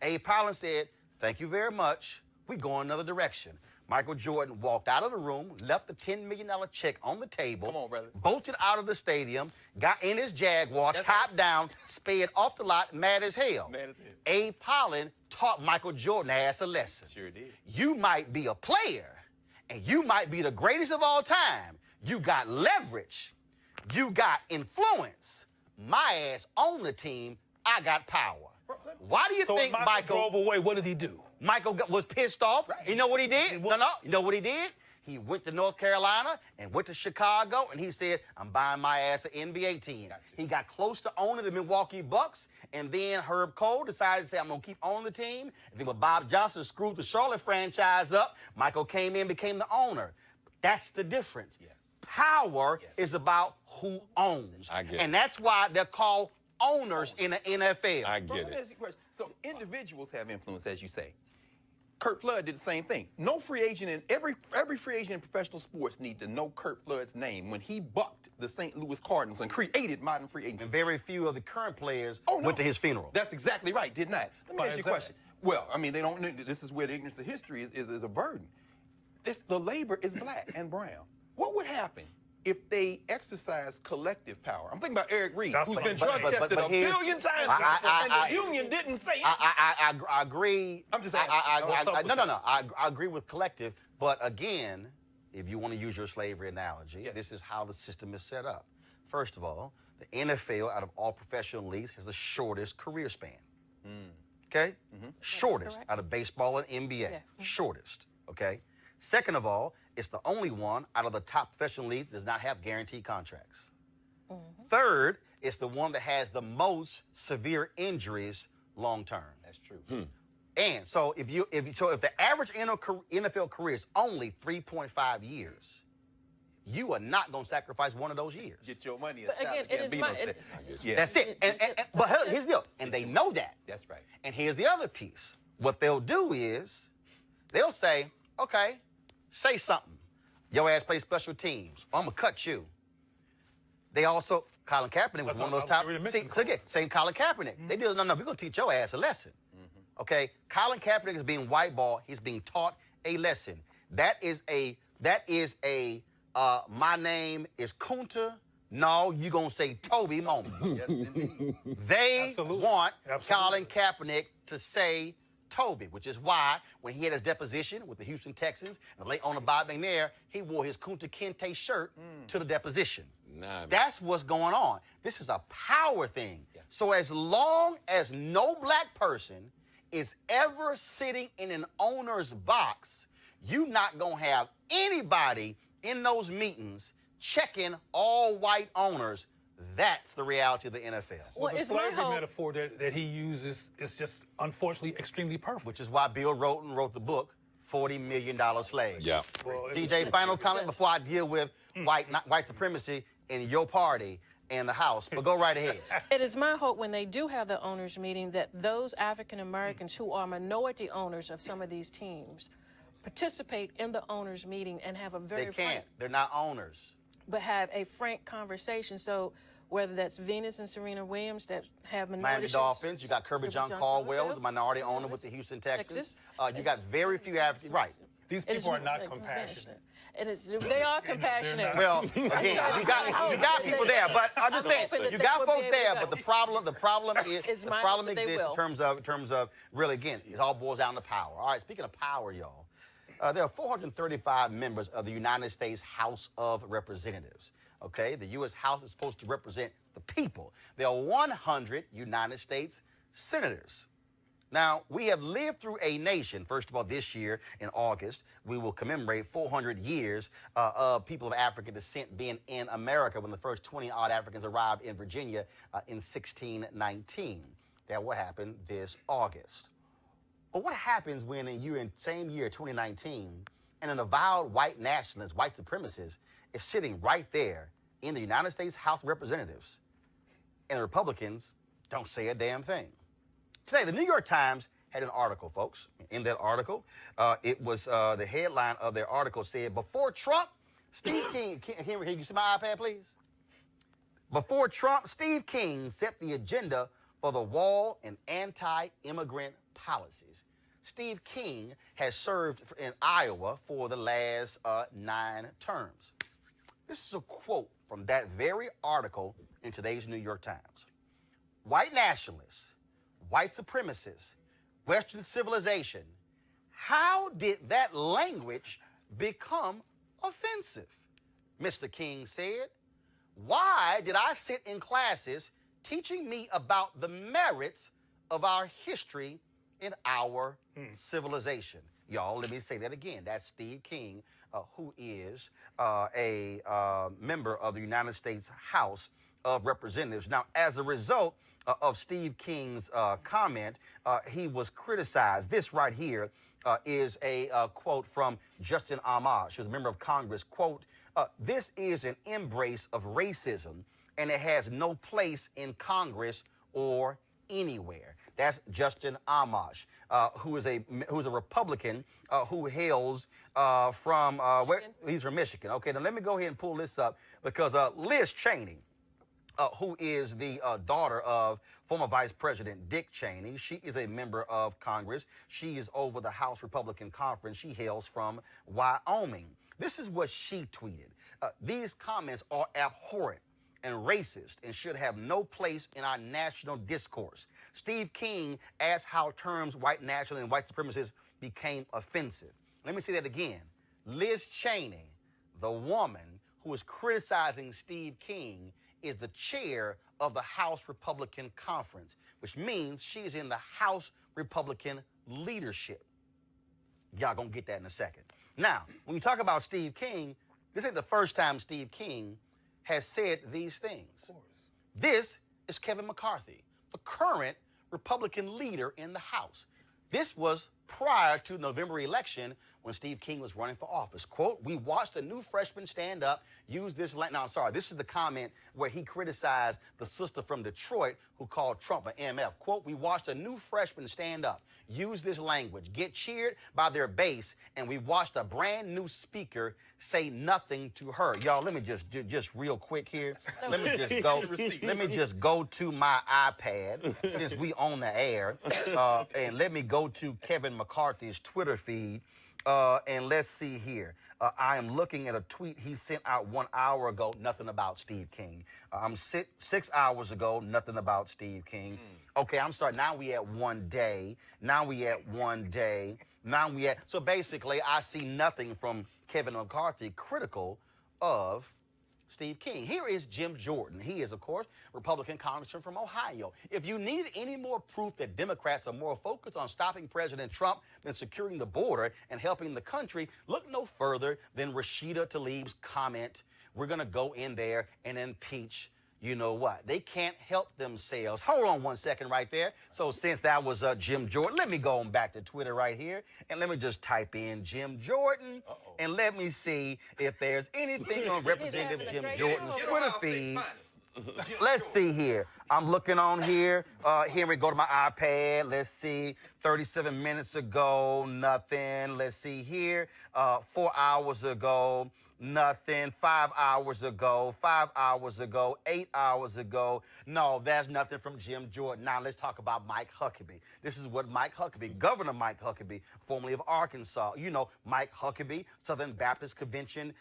Abe Pollan said, thank you very much. We go in another direction. Michael Jordan walked out of the room, left the $10 million check on the table. Come on, brother. Bolted out of the stadium, got in his Jaguar, top down, sped off the lot, mad as hell. Mad as hell. Abe Pollan taught Michael Jordan ass a lesson. Sure did. You might be a player, and you might be the greatest of all time. You got leverage. You got influence. My ass on the team, I got power. Why do you think Michael drove away? What did he do? Michael was pissed off. Right. You know what he did? No. You know what he did? He went to North Carolina and went to Chicago, and he said, I'm buying my ass an NBA team. He got close to owning the Milwaukee Bucks, and then Herb Cole decided to say, I'm going to keep owning the team. And then when Bob Johnson screwed the Charlotte franchise up, Michael came in and became the owner. That's the difference. Yes. Power is about who owns. I get it. And that's why they're called owners in the NFL. I Bro, get let me it. ask you a question. So individuals have influence, as you say. Kurt Flood did the same thing. No free agent in every free agent in professional sports need to know Kurt Flood's name when he bucked the St. Louis Cardinals and created modern free agency. And very few of the current players Oh, no. went to his funeral. That's exactly right, did not. Let me Why ask you is a question. Well, I mean, they don't. This is where the ignorance of history is a burden. The labor is black and brown. What would happen if they exercise collective power? I'm thinking about Eric Reed, That's who's what been I'm drug saying. tested a billion times, and the union didn't say it. I agree. I'm just asking. I agree with collective, but again, if you want to use your slavery analogy, this is how the system is set up. First of all, the NFL, out of all professional leagues, has the shortest career span. Okay? Shortest out of baseball and NBA. Yeah. Shortest. Okay? Second of all, it's the only one out of the top professional leagues that does not have guaranteed contracts. Third, it's the one that has the most severe injuries long term. That's true. And so if the average NFL career is only 3.5 years, you are not going to sacrifice one of those years. Get your money. But again, it is That's it. But here's the deal. And they know that. That's right. And here's the other piece. What they'll do is they'll say, okay, say something. Your ass play special teams. I'm going to cut you. They also, Colin Kaepernick was one of those top. Same Colin Kaepernick. They did, no, we're going to teach your ass a lesson. Okay? Colin Kaepernick is being whiteballed. He's being taught a lesson. That is a my name is Kunta. No, you're going to say Toby moment. Yes, indeed. They want Colin Kaepernick to say Toby, which is why when he had his deposition with the Houston Texans and the late owner Bob McNair, he wore his Kunta Kinte shirt to the deposition. That's what's going on. This is a power thing. Yes. So as long as no black person is ever sitting in an owner's box, you're not going to have anybody in those meetings checking all white owners. That's the reality of the NFL. Well, the slavery metaphor that he uses is just, unfortunately, extremely perfect. Which is why Bill Roland wrote the book, $40 Million Slaves. Yeah. Well, CJ, final comment before I deal with white supremacy in your party and the House, but go right ahead. It is my hope when they do have the owners meeting that those African Americans who are minority owners of some of these teams participate in the owners meeting and have a very They're not owners. But have a frank conversation. So whether that's Venus and Serena Williams that have minority Miami Dolphins, you got Kirby John Caldwell, who's a minority owner with the Houston Texans. You got very few African, right. These people are not compassionate. And they are compassionate. Well, again, you got people there, but I'm just saying, you got folks there, but the problem exists in terms of really, again, it all boils down to power. All right, speaking of power, y'all, there are 435 members of the United States House of Representatives. Okay, the U.S. House is supposed to represent the people. There are 100 United States senators. Now, we have lived through a nation. First of all, this year in August, we will commemorate 400 years of people of African descent being in America when the first 20-odd Africans arrived in Virginia in 1619. That will happen this August. But what happens when in the same year, 2019, and an avowed white nationalist, white supremacist, is sitting right there in the United States House of Representatives, and the Republicans don't say a damn thing? Today, the New York Times had an article, folks. In that article, it was the headline of their article said, before Trump, Steve King, can you see my iPad, please? Before Trump, Steve King set the agenda for the wall and anti-immigrant policies. Steve King has served in Iowa for the last 9 terms. This is a quote from that very article in today's New York Times. White nationalists, white supremacists, Western civilization. How did that language become offensive? Mr. King said, why did I sit in classes teaching me about the merits of our history in our civilization? Y'all, let me say that again. That's Steve King, who is a member of the United States House of Representatives. Now, as a result of Steve King's comment, he was criticized. This right here is a quote from Justin Amash, who's a member of Congress. Quote, this is an embrace of racism, and it has no place in Congress or anywhere. That's Justin Amash, who is a Republican who hails from he's from Michigan. Okay, now let me go ahead and pull this up because Liz Cheney, who is the daughter of former Vice President Dick Cheney. She is a member of Congress. She is over the House Republican Conference. She hails from Wyoming. This is what she tweeted. These comments are abhorrent and racist and should have no place in our national discourse. Steve King asked how terms white national and white supremacists became offensive. Let me say that again. Liz Cheney, the woman who is criticizing Steve King, is the chair of the House Republican Conference, which means she's in the House Republican leadership. Y'all gonna get that in a second. Now, when you talk about Steve King, this ain't the first time Steve King has said these things. This is Kevin McCarthy, the current Republican leader in the House. This was prior to November election when Steve King was running for office. Quote, we watched a new freshman stand up, use this, no, I'm sorry, this is the comment where he criticized the sister from Detroit who called Trump an MF. Quote, we watched a new freshman stand up, use this language, get cheered by their base, and we watched a brand new speaker say nothing to her. Y'all, let me just real quick here. Let me just go to my iPad since we on the air, and let me go to Kevin McCarthy's Twitter feed. And let's see here. I am looking at a tweet he sent out 1 hour ago, nothing about Steve King. 6 hours ago, nothing about Steve King. Okay, I'm sorry. Now we at 1 day. So basically, I see nothing from Kevin McCarthy critical of Steve King. Here is Jim Jordan. He is, of course, Republican congressman from Ohio. If you needed any more proof that Democrats are more focused on stopping President Trump than securing the border and helping the country, look no further than Rashida Tlaib's comment, we're going to go in there and impeach you know what? They can't help themselves. Hold on 1 second right there. So since that was Jim Jordan, let me go on back to Twitter right here, and let me just type in Jim Jordan, and let me see if there's anything on Representative Jim Jordan's Twitter feed. Let's see here. I'm looking on here. Here we go to my iPad. Let's see. 37 minutes ago, nothing. Let's see here. 4 hours ago, Nothing. 5 hours ago, 5 hours ago, 8 hours ago. No, that's nothing from Jim Jordan. Now let's talk about Mike Huckabee. This is what Mike Huckabee, Governor Mike Huckabee, formerly of Arkansas. You know, Mike Huckabee, Southern Baptist Convention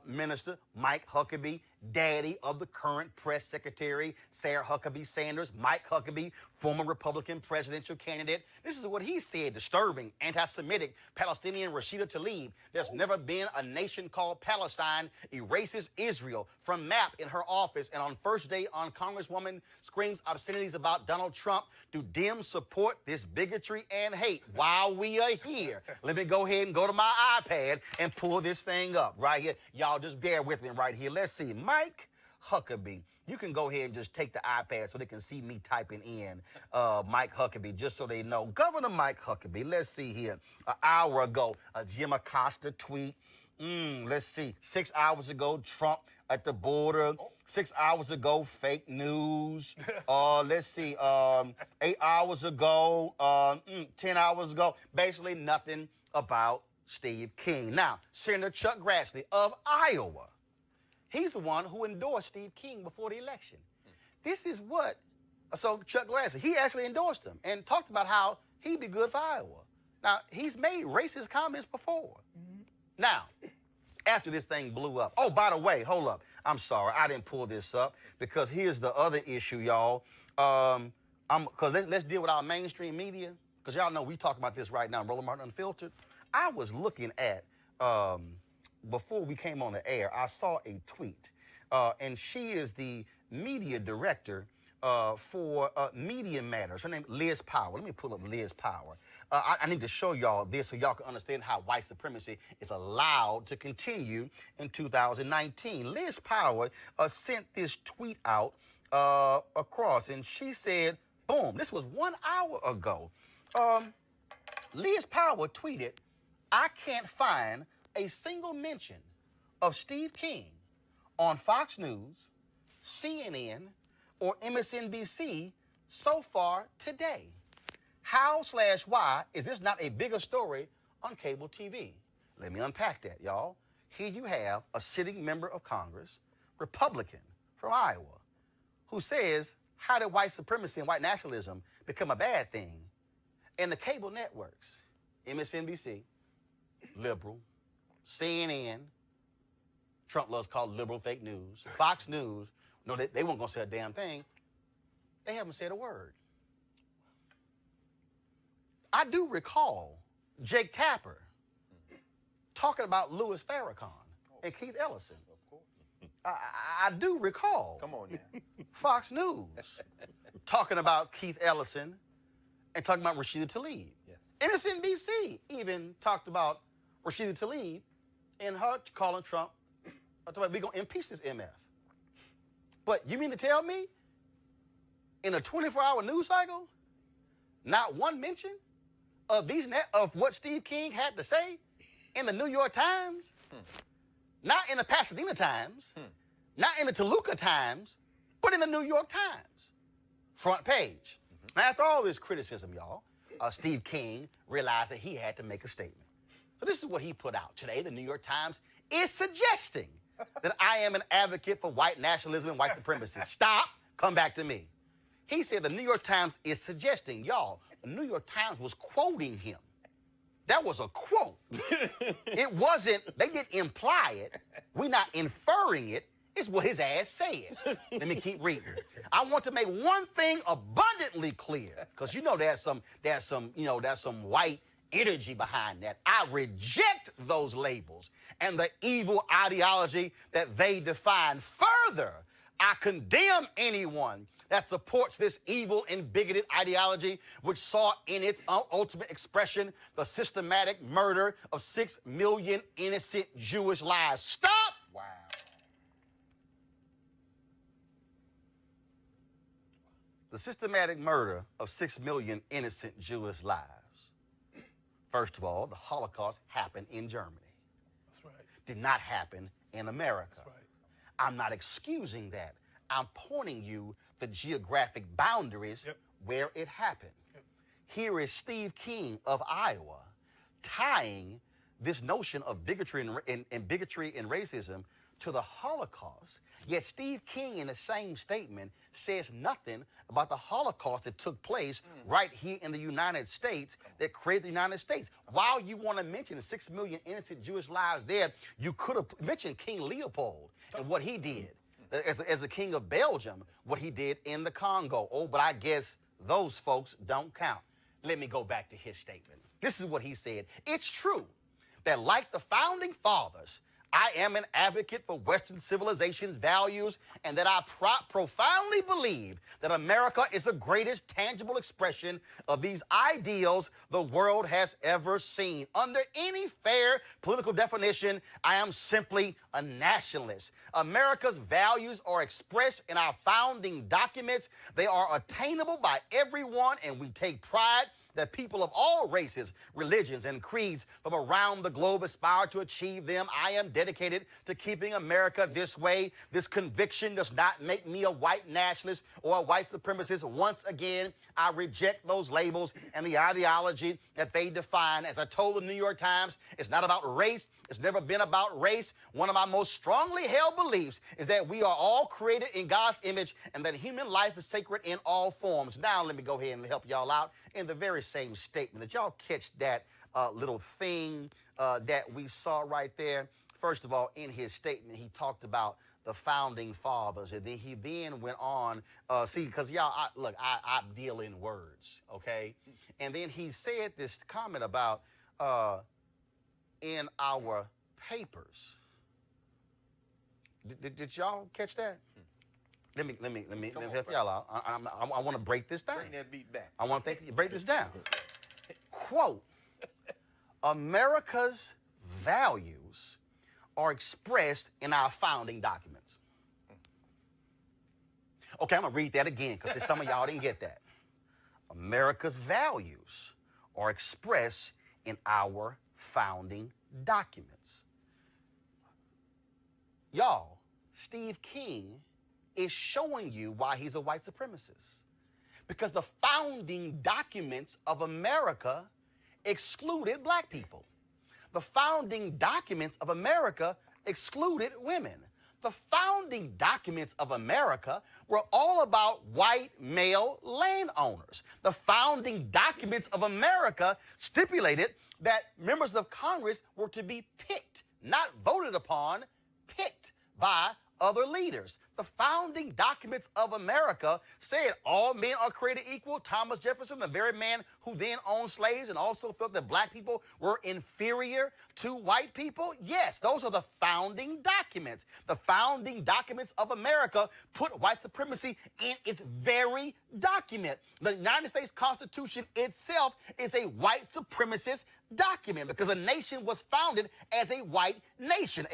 minister. Mike Huckabee, daddy of the current press secretary, Sarah Huckabee Sanders. Mike Huckabee, former Republican presidential candidate. This is what he said: disturbing, anti-Semitic, Palestinian Rashida Tlaib. There's never been a nation called Palestine, erases Israel from map in her office. And on first day on, Congresswoman screams obscenities about Donald Trump. Do Dems support this bigotry and hate? While we are here, let me go ahead and go to my iPad and pull this thing up right here. Y'all just bear with me right here. Let's see. Mike Huckabee. You can go ahead and just take the iPad so they can see me typing in Mike Huckabee, just so they know. Governor Mike Huckabee, let's see here. An hour ago, a Jim Acosta tweet. Let's see. 6 hours ago, Trump at the border. 6 hours ago, fake news. Let's see. 8 hours ago, 10 hours ago, basically nothing about Steve King. Now, Senator Chuck Grassley of Iowa. He's the one who endorsed Steve King before the election. This is what, so Chuck Grassley, he actually endorsed him and talked about how he'd be good for Iowa. Now, he's made racist comments before. Now, after this thing blew up, oh, by the way, hold up. I'm sorry, I didn't pull this up because here's the other issue, y'all. Because let's deal with our mainstream media, because y'all know we talk about this right now, Roland Martin Unfiltered. I was looking at, before we came on the air, I saw a tweet, and she is the media director for Media Matters. Her name is Liz Power. Let me pull up Liz Power. I need to show y'all this so y'all can understand how white supremacy is allowed to continue in 2019. Liz Power sent this tweet out across, and she said, boom, this was 1 hour ago. Liz Power tweeted, I can't find a single mention of Steve King on Fox News, CNN, or MSNBC so far today. How/why is this not a bigger story on cable TV? Let me unpack that, y'all. Here you have a sitting member of Congress, Republican from Iowa, who says, how did white supremacy and white nationalism become a bad thing? And the cable networks, MSNBC, liberal, CNN, Trump loves called liberal fake news, Fox News, no, they weren't going to say a damn thing. They haven't said a word. I do recall Jake Tapper talking about Louis Farrakhan and Keith Ellison. Of course. I do recall. Come on now. Fox News talking about Keith Ellison and talking about Rashida Tlaib. Yes. MSNBC even talked about Rashida Tlaib and her calling Trump, we're going to impeach this MF. But you mean to tell me in a 24-hour news cycle, not one mention of of what Steve King had to say in the New York Times, not in the Pasadena Times, not in the Toluca Times, but in the New York Times, front page. Now, after all this criticism, y'all, Steve King realized that he had to make a statement. So this is what he put out today. The New York Times is suggesting that I am an advocate for white nationalism and white supremacy. Stop. Come back to me. He said the New York Times is suggesting, y'all, the New York Times was quoting him. That was a quote. It wasn't, they didn't imply it. We're not inferring it. It's what his ass said. Let me keep reading. I want to make one thing abundantly clear, because you know there's some white energy behind that. I reject those labels and the evil ideology that they define. Further, I condemn anyone that supports this evil and bigoted ideology, which saw in its ultimate expression the systematic murder of 6 million innocent Jewish lives. Stop! Wow. The systematic murder of 6 million innocent Jewish lives. First of all, the Holocaust happened in Germany. That's right. Did not happen in America. That's right. I'm not excusing that. I'm pointing you the geographic boundaries where it happened. Here is Steve King of Iowa tying this notion of bigotry and bigotry and racism to the Holocaust, yet Steve King in the same statement says nothing about the Holocaust that took place right here in the United States that created the United States. While you want to mention the 6 million innocent Jewish lives there, you could have mentioned King Leopold and what he did as a king of Belgium, what he did in the Congo. Oh, but I guess those folks don't count. Let me go back to his statement. This is what he said. It's true that like the founding fathers, I am an advocate for Western civilization's values and that I profoundly believe that America is the greatest tangible expression of these ideals the world has ever seen. Under any fair political definition, I am simply a nationalist. America's values are expressed in our founding documents. They are attainable by everyone, and we take pride that people of all races, religions, and creeds from around the globe aspire to achieve them. I am dedicated to keeping America this way. This conviction does not make me a white nationalist or a white supremacist. Once again, I reject those labels and the ideology that they define. As I told the New York Times, it's not about race. It's never been about race. One of my most strongly held beliefs is that we are all created in God's image and that human life is sacred in all forms. Now, let me go ahead and help y'all out in the very same statement. Did y'all catch that little thing that we saw right there? First of all, in his statement, he talked about the founding fathers, and then he went on, because y'all, I deal in words, okay? And then he said this comment about in our papers. Did y'all catch that? Let me help y'all out. I want to break this down. Bring that beat back. I want to break this down. Quote, America's values are expressed in our founding documents. Okay, I'm going to read that again because some of y'all didn't get that. America's values are expressed in our founding documents. Y'all, Steve King is showing you why he's a white supremacist. Because the founding documents of America excluded black people. The founding documents of America excluded women. The founding documents of America were all about white male landowners. The founding documents of America stipulated that members of Congress were to be picked, not voted upon, picked by other leaders. The founding documents of America said all men are created equal. Thomas Jefferson, the very man who then owned slaves and also felt that black people were inferior to white people. Yes, those are the founding documents. The founding documents of America put white supremacy in its very document. The United States Constitution itself is a white supremacist document because a nation was founded as a white nation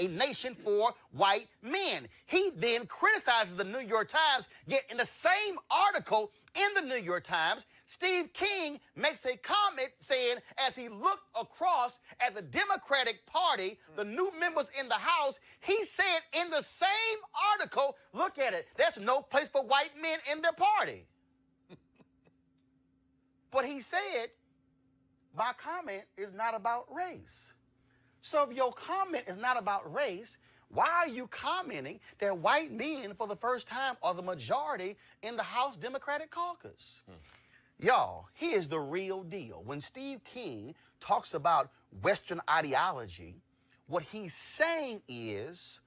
for white men. He then criticizes the New York Times, yet in the same article in the New York Times, Steve King makes a comment saying, as he looked across at the Democratic Party, the new members in the House, he said in the same article, look at it, there's no place for white men in their party. But he said, my comment is not about race. So if your comment is not about race, why are you commenting that white men, for the first time, are the majority in the House Democratic caucus? Y'all, here's the real deal. When Steve King talks about Western ideology, what he's saying is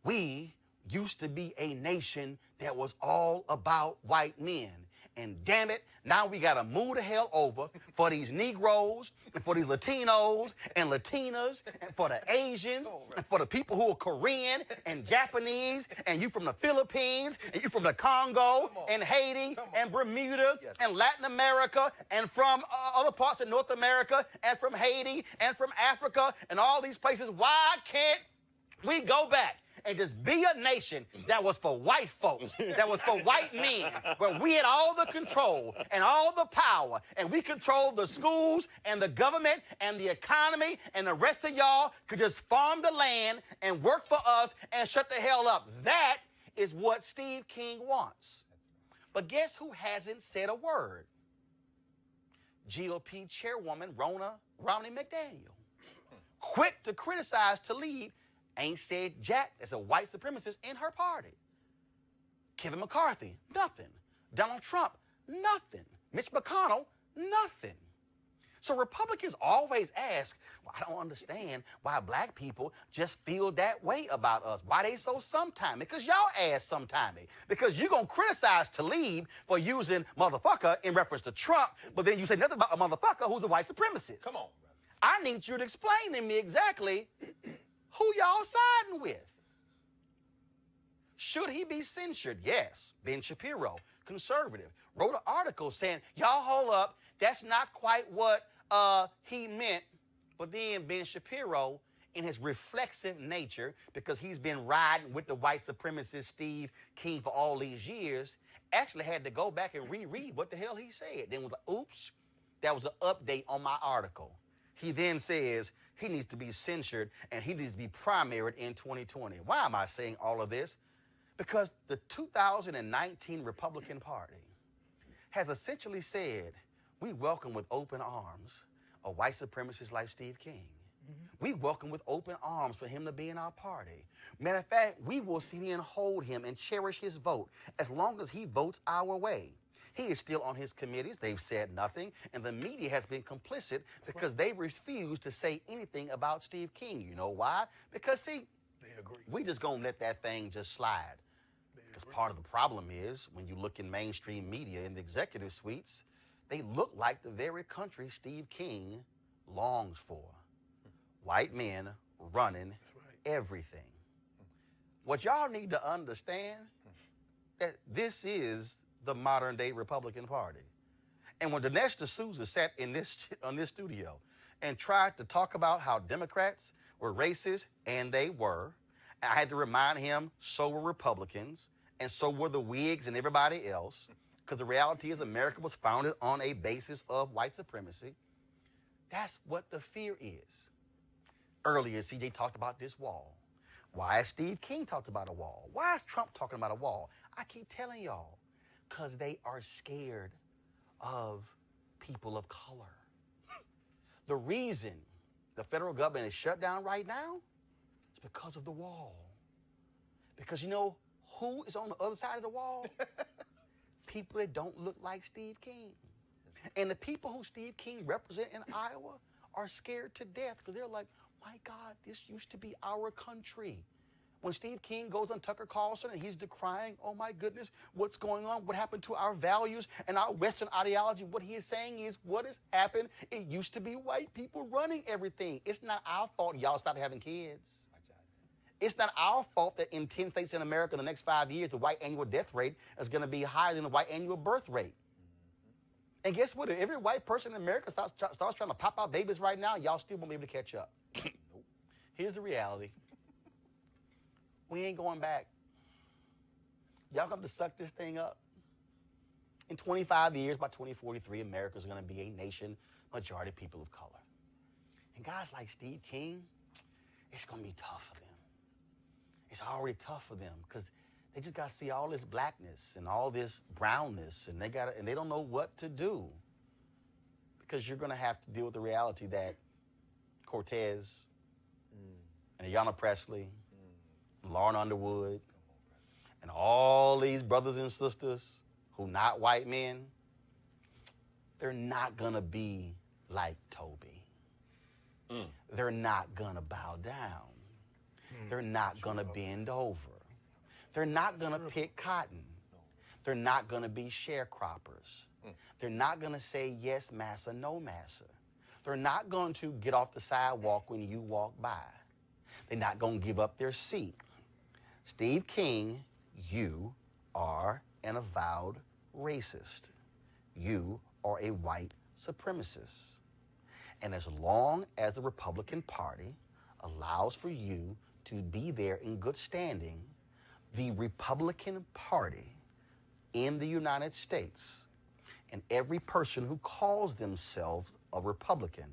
we used to be a nation that was all about white men. And damn it, now we got to move the hell over for these Negroes and for these Latinos and Latinas and for the Asians and for the people who are Korean and Japanese and you from the Philippines and you from the Congo and Haiti and Bermuda and Latin America and from other parts of North America and from Haiti and from Africa and all these places. Why can't we go back and just be a nation that was for white folks, that was for white men, where we had all the control and all the power, and we controlled the schools and the government and the economy, and the rest of y'all could just farm the land and work for us and shut the hell up. That is what Steve King wants. But guess who hasn't said a word? GOP chairwoman Romney McDaniel. quick to criticize Tlaib, ain't said jack as a white supremacist in her party. Kevin McCarthy, nothing. Donald Trump, nothing. Mitch McConnell, nothing. So Republicans always ask, well, I don't understand why black people just feel that way about us. Why they so sometime? Because y'all ass sometime. Because you're going to criticize Tlaib for using motherfucker in reference to Trump, but then you say nothing about a motherfucker who's a white supremacist. Come on, brother. I need you to explain to me exactly who y'all siding with. Should he be censured? Yes. Ben Shapiro, conservative, wrote an article saying, y'all hold up, that's not quite what he meant. But then Ben Shapiro, in his reflexive nature, because he's been riding with the white supremacist Steve King for all these years, actually had to go back and reread what the hell he said. Then was like, oops, that was an update on my article. He then says he needs to be censured and he needs to be primaried in 2020. Why am I saying all of this? Because the 2019 Republican Party has essentially said, we welcome with open arms a white supremacist like Steve King. We welcome with open arms for him to be in our party. Matter of fact, we will see and hold him and cherish his vote as long as he votes our way. He is still on his committees. They've said nothing, and the media has been complicit because they refuse to say anything about Steve King. You know why? Because, see, we just gonna let that thing just slide. Because part of the problem is when you look in mainstream media in the executive suites, they look like the very country Steve King longs for. White men running everything. What y'all need to understand that this is the modern day Republican Party. And when Dinesh D'Souza sat in this studio and tried to talk about how Democrats were racist, and they were, I had to remind him, so were Republicans, and so were the Whigs and everybody else, because the reality is America was founded on a basis of white supremacy. That's what the fear is. Earlier, CJ talked about this wall. Why has Steve King talked about a wall? Why is Trump talking about a wall? I keep telling y'all, because they are scared of people of color. The reason the federal government is shut down right now is because of the wall. Because you know who is on the other side of the wall? People that don't look like Steve King. And the people who Steve King represent in Iowa are scared to death because they're like, my God, this used to be our country. When Steve King goes on Tucker Carlson and he's decrying, oh my goodness, what's going on? What happened to our values and our Western ideology? What he is saying is, what has happened? It used to be white people running everything. It's not our fault y'all stopped having kids. It's not our fault that in 10 states in America in the next 5 years, the white annual death rate is going to be higher than the white annual birth rate. And guess what? If every white person in America starts trying to pop out babies right now, y'all still won't be able to catch up. Here's the reality. We ain't going back. Y'all got to suck this thing up. In 25 years, by 2043, America's going to be a nation, majority people of color. And guys like Steve King, it's going to be tough for them. It's already tough for them because they just got to see all this blackness and all this brownness, and they don't know what to do. Because you're going to have to deal with the reality that Cortez and Ayanna Presley, Lauren Underwood, and all these brothers and sisters who not white men, they're not going to be like Toby. They're not going to bow down. They're not going to bend over. They're not going to pick cotton. They're not going to be sharecroppers. They're not going to say yes, massa, no, massa. They're not going to get off the sidewalk when you walk by. They're not going to give up their seat. Steve King, you are an avowed racist. You are a white supremacist. And as long as the Republican Party allows for you to be there in good standing, the Republican Party in the United States and every person who calls themselves a Republican,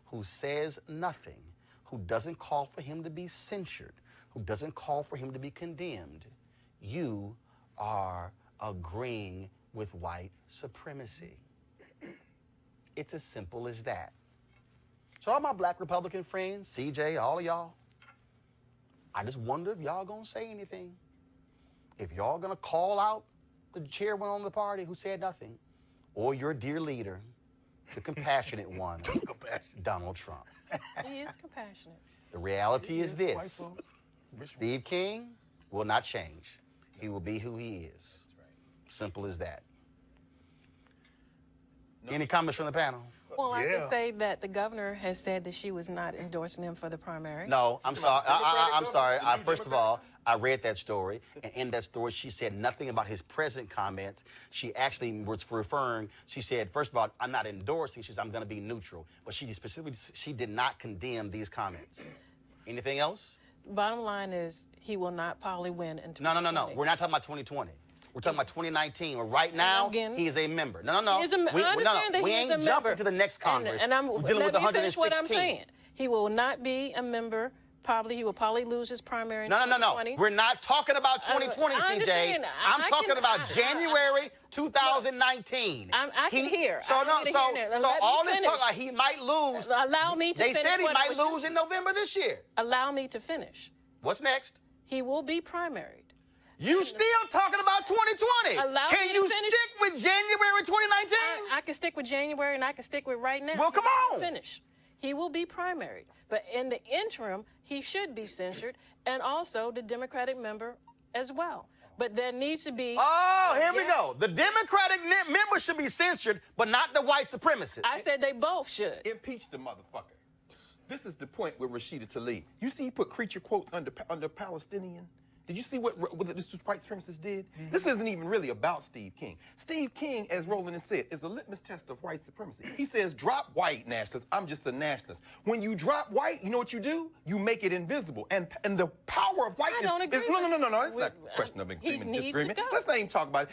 who says nothing, who doesn't call for him to be censured, who doesn't call for him to be condemned, you are agreeing with white supremacy. It's as simple as that. So all my black Republican friends, CJ, all of y'all, I just wonder if y'all gonna say anything. If y'all gonna call out the chairman of the party who said nothing, or your dear leader, the compassionate one, Donald Trump. He is compassionate. The reality is this. Steve King will not change. He will be who he is. Simple as that. Any comments from the panel? Well, I can say that the governor has said that she was not endorsing him for the primary. No, I'm sorry. I'm sorry. First of all, I read that story, and in that story, she said nothing about his present comments. She actually was referring. She said, first of all, I'm not endorsing. She said, I'm going to be neutral. But she specifically, she did not condemn these comments. Anything else? Bottom line is, he will not probably win in 2020. No. We're not talking about 2020. We're talking about 2019. Well, right now, he is a member. No. I understand that we he ain't is a member. jumping to the next Congress. And I'm We're dealing with let me finish 116. what I'm saying. He will not be a member. He will probably lose his primary in 2020. We're not talking about 2020, CJ. I'm talking about January 2019. I can hear. So all this talk like he might lose. Allow me to finish. They said he might lose in November this year. Allow me to finish. What's next? He will be primaried. You still talking about 2020? Can you stick with January 2019? I can stick with January, and I can stick with right now. Well, come on. Finish. He will be primaried. But in the interim, he should be censured, and also the Democratic member as well. But there needs to be... Oh, here we go. The Democratic member should be censored, but not the white supremacists. I said they both should. Impeach the motherfucker. This is the point with Rashida Tlaib. You see he put creature quotes under Palestinian? Did you see what this white supremacist did? Mm-hmm. This isn't even really about Steve King. Steve King, as Roland has said, is a litmus test of white supremacy. He says, drop white nationalists. I'm just a nationalist. When you drop white, you know what you do? You make it invisible. And the power of whiteness I don't agree is no. It's not a question of agreement, disagreement. Let's not even talk about it.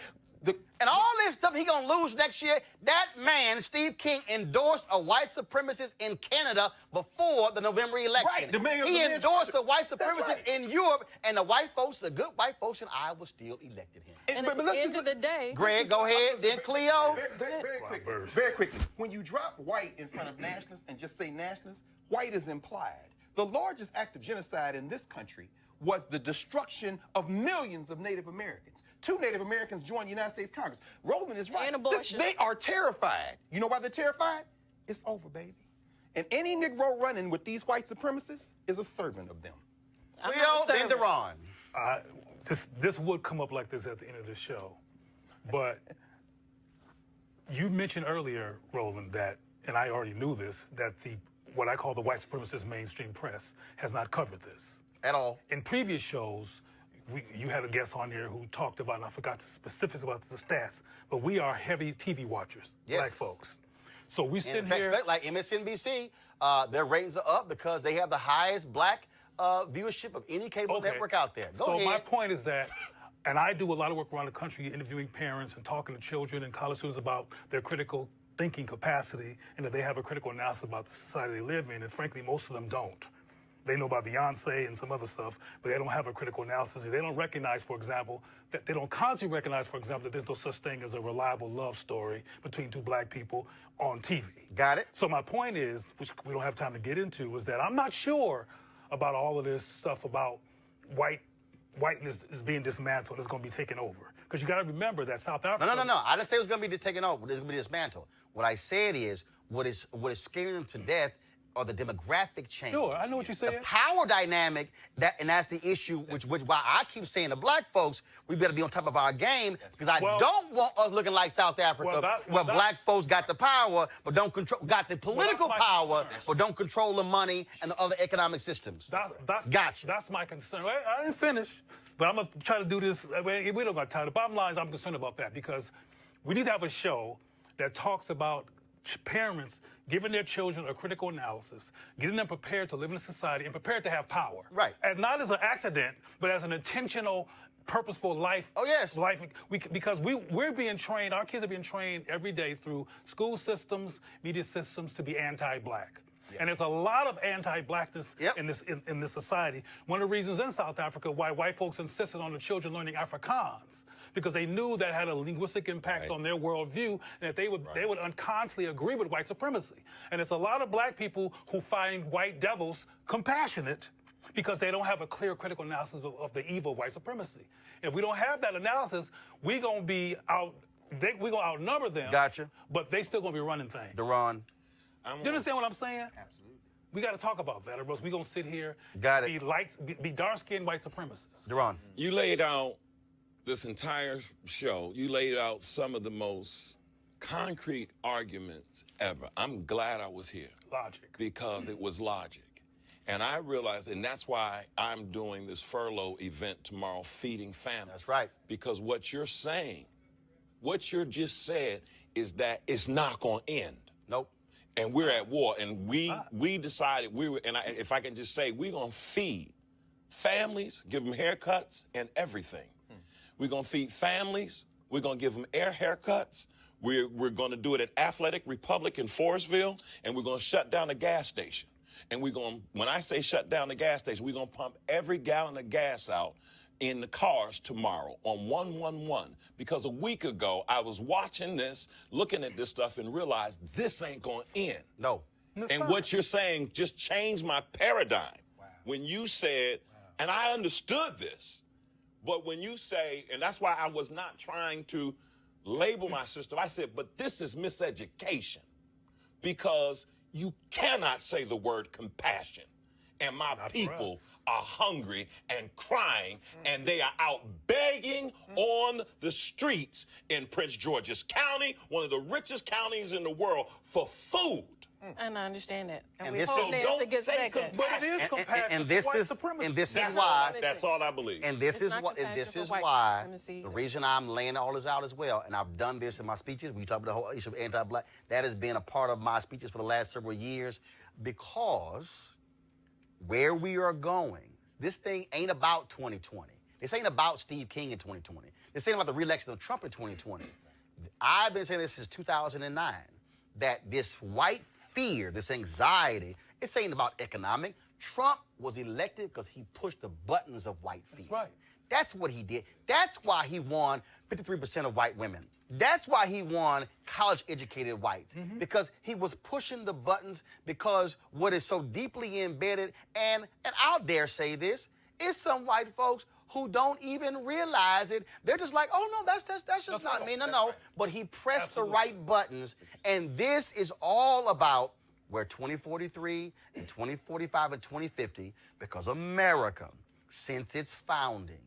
And all this stuff he gonna lose next year, that man, Steve King, endorsed a white supremacist in Canada before the November election. Right, he endorsed a white supremacist in Europe, and the white folks, the good white folks in Iowa still elected him. And at the end of the day... Greg, go ahead, then Cleo. Very quickly. When you drop white in front of nationalists and just say nationalists, white is implied. The largest act of genocide in this country was the destruction of millions of Native Americans. 2 Native Americans joined the United States Congress. Roland is right. And abortion. They are terrified. You know why they're terrified? It's over, baby. And any Negro running with these white supremacists is a servant of them. Cleo, then Deron. This would come up like this at the end of the show. But you mentioned earlier, Roland, that, and I already knew this, that what I call the white supremacist mainstream press has not covered this. At all. In previous shows, you had a guest on here who talked about, and I forgot the specifics about the stats, but we are heavy TV watchers, black folks. So we sit here... Like MSNBC, their ratings are up because they have the highest black viewership of any cable network out there. Go ahead. So my point is that, and I do a lot of work around the country interviewing parents and talking to children and college students about their critical thinking capacity and that they have a critical analysis about the society they live in, and frankly, most of them don't. They know about Beyonce and some other stuff, but they don't have a critical analysis. They don't recognize, for example, that there's no such thing as a reliable love story between 2 black people on TV. Got it. So my point is, which we don't have time to get into, is that I'm not sure about all of this stuff about whiteness is being dismantled. It's going to be taken over. Because you got to remember that South Africa... No. I didn't say it was going to be taken over. It's going to be dismantled. What I said is, what is scaring them to death or the demographic change. Sure, I know what you're saying. The power dynamic, and that's the issue, which why I keep saying to black folks, we better be on top of our game, because I don't want us looking like South Africa, where black folks got the power, but don't control, got the political power, but don't control the money and the other economic systems. Gotcha. That's my concern. I didn't finish, but I'm going to try to do this. We don't got time. The bottom line is I'm concerned about that, because we need to have a show that talks about parents giving their children a critical analysis, getting them prepared to live in a society and prepared to have power. Right. And not as an accident, but as an intentional, purposeful life. Oh, yes. Because we're being trained, our kids are being trained every day through school systems, media systems to be anti-black. And there's a lot of anti-blackness in this society. One of the reasons in South Africa why white folks insisted on the children learning Afrikaans, because they knew that had a linguistic impact on their worldview, and that they would unconsciously agree with white supremacy. And it's a lot of black people who find white devils compassionate because they don't have a clear critical analysis of the evil of white supremacy. If we don't have that analysis, we're gonna be we're gonna outnumber them. Gotcha. But they still gonna be running things. Deron. You understand what I'm saying? Absolutely. We got to talk about that, or else we're gonna sit here, be dark-skinned white supremacists. Deron. You laid out this entire show. You laid out some of the most concrete arguments ever. I'm glad I was here. Logic. Because it was logic. And I realized, and that's why I'm doing this furlough event tomorrow, feeding families. That's right. Because what you're saying, what you just said, is that it's not going to end. Nope. And we're at war. And we decided if I can just say, we're going to feed families, give them haircuts and everything. We're going to feed families. We're going to give them haircuts. We're going to do it at Athletic Republic in Forestville, and we're going to shut down the gas station. And we're going, when I say shut down the gas station, we're going to pump every gallon of gas out in the cars tomorrow on 111. Because a week ago, I was watching this, looking at this stuff, and realized this ain't going to end. No. And what you're saying just changed my paradigm. Wow. When you said, and I understood this, but when you say, and that's why I was not trying to label my system, I said, but this is miseducation. Because you cannot say the word compassion. And my people are hungry and crying, and they are out begging on the streets in Prince George's County, one of the richest counties in the world, for food. And I understand that. And we this hope is- that gets back at But it is compassion and this for white is supremacy. and this is That's why that's all I believe. And this It's is not what compassion this for is white why supremacy the either. reason I'm laying all this out as well, and I've done this in my speeches. We talk about the whole issue of anti-black. That has been a part of my speeches for the last several years, because where we are going, this thing ain't about 2020. This ain't about Steve King in 2020. This ain't about the re-election of Trump in 2020. I've been saying this since 2009, that this white fear, this anxiety, it's ain't about economic. Trump was elected because he pushed the buttons of white fear. That's right. That's what he did. That's why he won 53% of white women. That's why he won college-educated whites, because he was pushing the buttons, because what is so deeply embedded, and I'll dare say this, is some white folks who don't even realize it. They're just like, oh, no, that's just not me. No. But he pressed the right buttons, and this is all about where 2043 and 2045 and 2050, because America, since its founding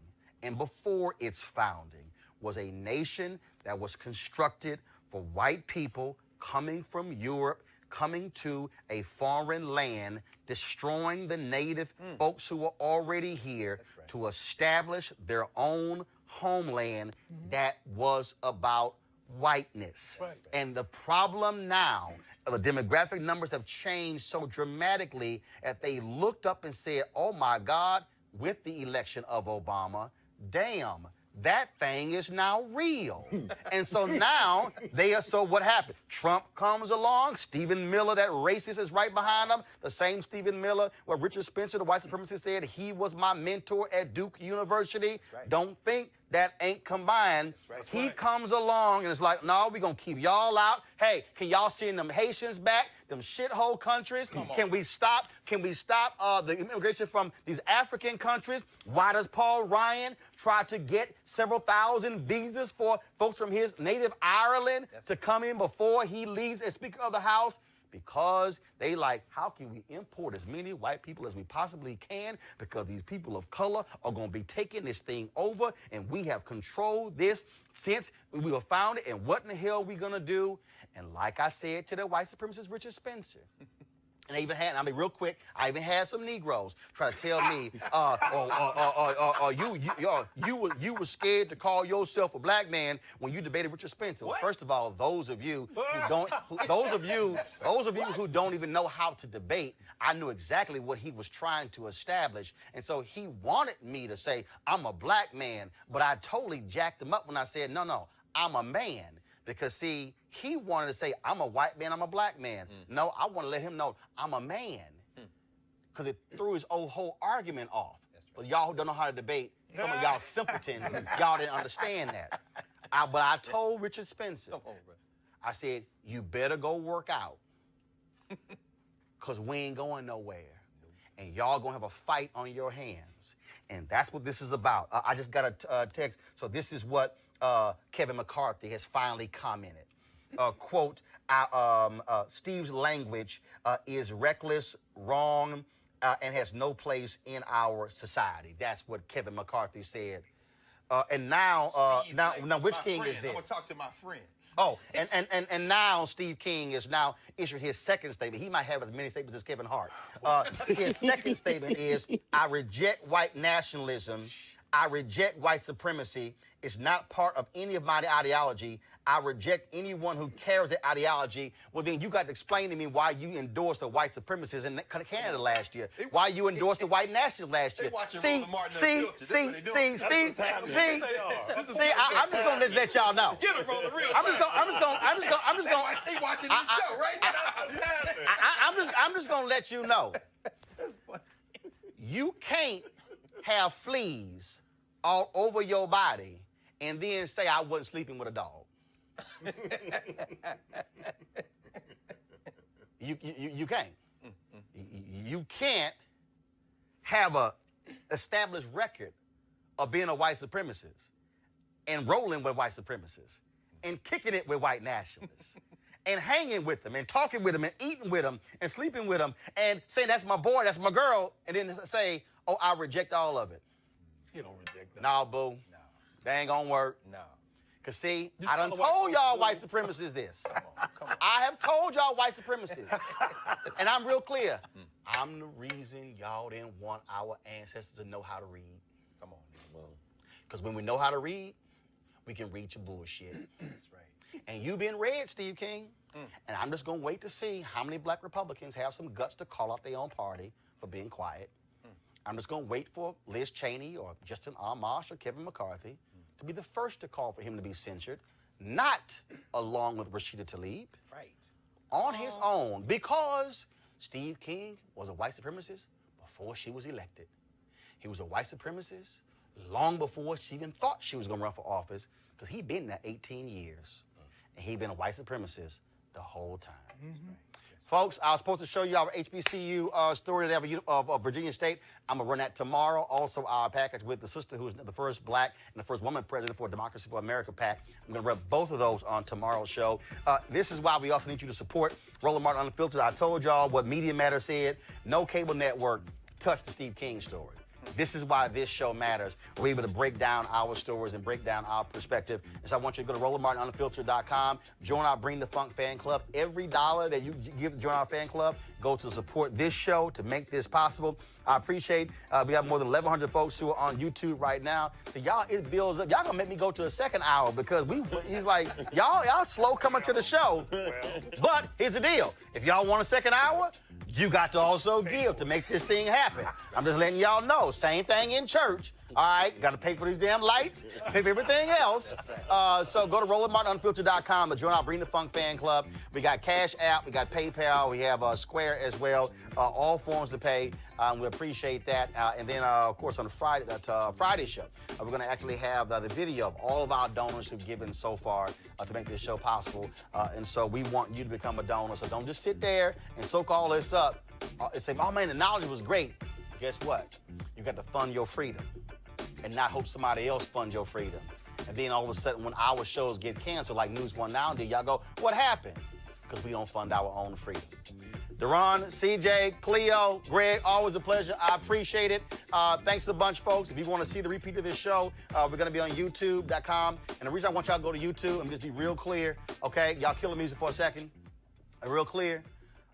and before its founding, was a nation that was constructed for white people coming from Europe, coming to a foreign land, destroying the native folks who were already here to establish their own homeland that was about whiteness. And the problem now, the demographic numbers have changed so dramatically that they looked up and said, oh my God, with the election of Obama, damn, that thing is now real. And so now so what happened? Trump comes along, Stephen Miller, that racist, is right behind him. The same Stephen Miller, where Richard Spencer, the white supremacist, said he was my mentor at Duke University. Don't think that ain't combined. He comes along and it's like, no, we're going to keep y'all out. Hey, can y'all send them Haitians back, them shithole countries? Can we stop the immigration from these African countries? Why does Paul Ryan try to get several thousand visas for folks from his native Ireland to come in before he leaves as Speaker of the House? Because they like, how can we import as many white people as we possibly can? Because these people of color are going to be taking this thing over, and we have controlled this since we were founded, and what in the hell are we going to do? And like I said to the white supremacist Richard Spencer, and I even had, I mean, real quick, I even had some Negroes try to tell me, you were scared to call yourself a black man when you debated Richard Spencer. Well, first of all, those of you who don't even know how to debate, I knew exactly what he was trying to establish, and so he wanted me to say I'm a black man, but I totally jacked him up when I said no, I'm a man. Because, see, he wanted to say, I'm a white man, I'm a black man. No, I want to let him know I'm a man. Because it threw his whole argument off. But y'all who don't know how to debate, some of y'all simpletons, y'all didn't understand that. But I told Richard Spencer, I said, you better go work out. Because we ain't going nowhere. And y'all going to have a fight on your hands. And that's what this is about. I just got a text. So this is what Kevin McCarthy has finally commented. Quote, Steve's language is reckless, wrong, and has no place in our society. That's what Kevin McCarthy said. And now, now, which king is this? I'm going to talk to my friend. Oh, and now Steve King is now issued his second statement. He might have as many statements as Kevin Hart. His second statement is, I reject white nationalism. I reject white supremacy. It's not part of any of my ideology. I reject anyone who carries the ideology. Well, then you got to explain to me why you endorsed the white supremicists in Canada last year. Why you endorsed the white nationalists last year. See, I'm just gonna just let y'all know. Get him, bro, the real I'm just gonna. He watching this show right now. I'm just gonna let you know. You can't have fleas all over your body and then say I wasn't sleeping with a dog. You can't. You can't have a established record of being a white supremacist and rolling with white supremacists and kicking it with white nationalists and hanging with them and talking with them and eating with them and sleeping with them and saying that's my boy, that's my girl, and then say, oh, I reject all of it. You don't reject that. Nah, boo. No. That ain't gonna work. No. Because, see, I done told y'all white supremacists this. Come on. I have told y'all white supremacists. And I'm real clear. I'm the reason y'all didn't want our ancestors to know how to read. Come on. Because when we know how to read, we can read your bullshit. That's right. And you been read, Steve King. And I'm just going to wait to see how many black Republicans have some guts to call out their own party for being quiet. I'm just going to wait for Liz Cheney or Justin Amash or Kevin McCarthy to be the first to call for him to be censured, not along with Rashida Tlaib. Right. On his own, because Steve King was a white supremacist before she was elected. He was a white supremacist long before she even thought she was going to run for office, because he'd been there 18 years. And he'd been a white supremacist the whole time. Folks, I was supposed to show you our HBCU story of Virginia State. I'm going to run that tomorrow. Also, our package with the sister who's the first black and the first woman president for Democracy for America PAC. I'm going to run both of those on tomorrow's show. This is why we also need you to support Roland Martin Unfiltered. I told y'all what Media Matter said. No cable network touched the Steve King story. This is why this show matters. We're able to break down our stories and break down our perspective. And so I want you to go to RolandMartinUnfiltered.com, join our Bring the Funk fan club. Every dollar that you give to join our fan club go to support this show, to make this possible. I appreciate we have more than 1,100 folks who are on YouTube right now. So y'all, it builds up. Y'all gonna make me go to a second hour because he's like, y'all slow coming to the show. But here's the deal. If y'all want a second hour, you got to also give to make this thing happen. I'm just letting y'all know. Same thing in church. All right, got to pay for these damn lights, pay for everything else. So go to RolandMartinUnfiltered.com to join our Bring the Funk fan club. We got Cash App, we got PayPal, we have Square as well. All forms to pay. We appreciate that. And then, of course, on the Friday show, we're going to actually have the video of all of our donors who've given so far to make this show possible. And so we want you to become a donor. So don't just sit there and soak all this up and say, oh, man, the knowledge was great. Guess what? You got to fund your freedom and not hope somebody else funds your freedom. And then all of a sudden, when our shows get canceled, like News One Now did, y'all go, what happened? Because we don't fund our own freedom. Deron, CJ, Cleo, Greg, always a pleasure. I appreciate it. Thanks a bunch, folks. If you want to see the repeat of this show, we're going to be on YouTube.com. And the reason I want y'all to go to YouTube, I'm just be real clear, okay? Y'all kill the music for a second. Real clear,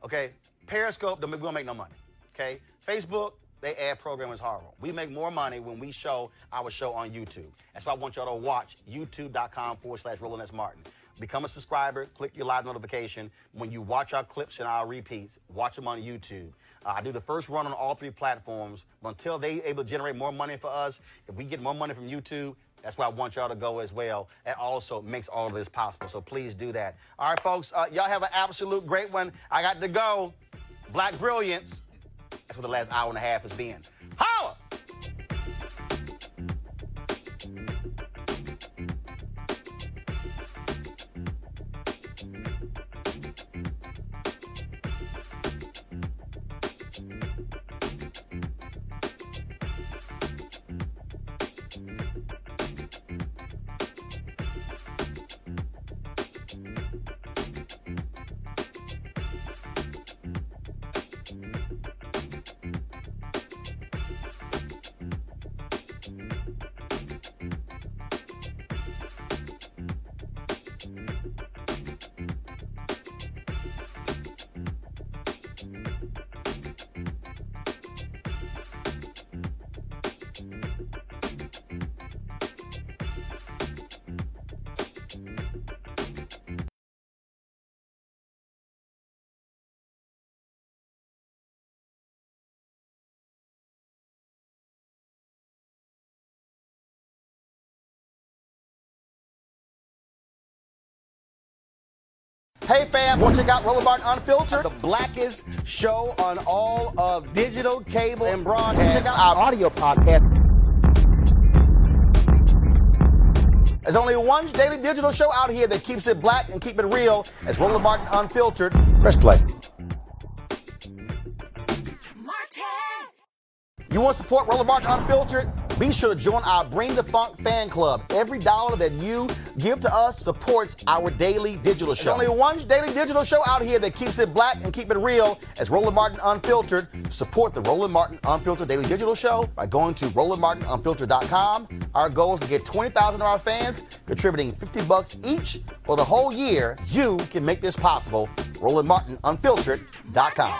okay? Periscope, we don't make no money, okay? Facebook, they ad program is horrible. We make more money when we show our show on YouTube. That's why I want y'all to watch youtube.com/Roland S. Martin. Become a subscriber, click your live notification. When you watch our clips and our repeats, watch them on YouTube. I do the first run on all 3 platforms. But until they're able to generate more money for us, if we get more money from YouTube, That's where I want y'all to go as well. And also makes all of this possible. So please do that. All right, folks, y'all have an absolute great one. I got to go. Black Brilliance. That's what the last hour and a half has been. Holla! Hey fam, want to check out Roland Martin Unfiltered, the blackest show on all of digital, cable, and broadcast. Check out our audio podcast. There's only one daily digital show out here that keeps it black and keep it real. It's Roland Martin Unfiltered. Press play. You want to support Roland Martin Unfiltered? Be sure to join our Bring the Funk fan club. Every dollar that you give to us supports our daily digital show. There's only one daily digital show out here that keeps it black and keep it real. It's Roland Martin Unfiltered. Support the Roland Martin Unfiltered daily digital show by going to RolandMartinUnfiltered.com. Our goal is to get 20,000 of our fans contributing $50 each for the whole year. You can make this possible. RolandMartinUnfiltered.com.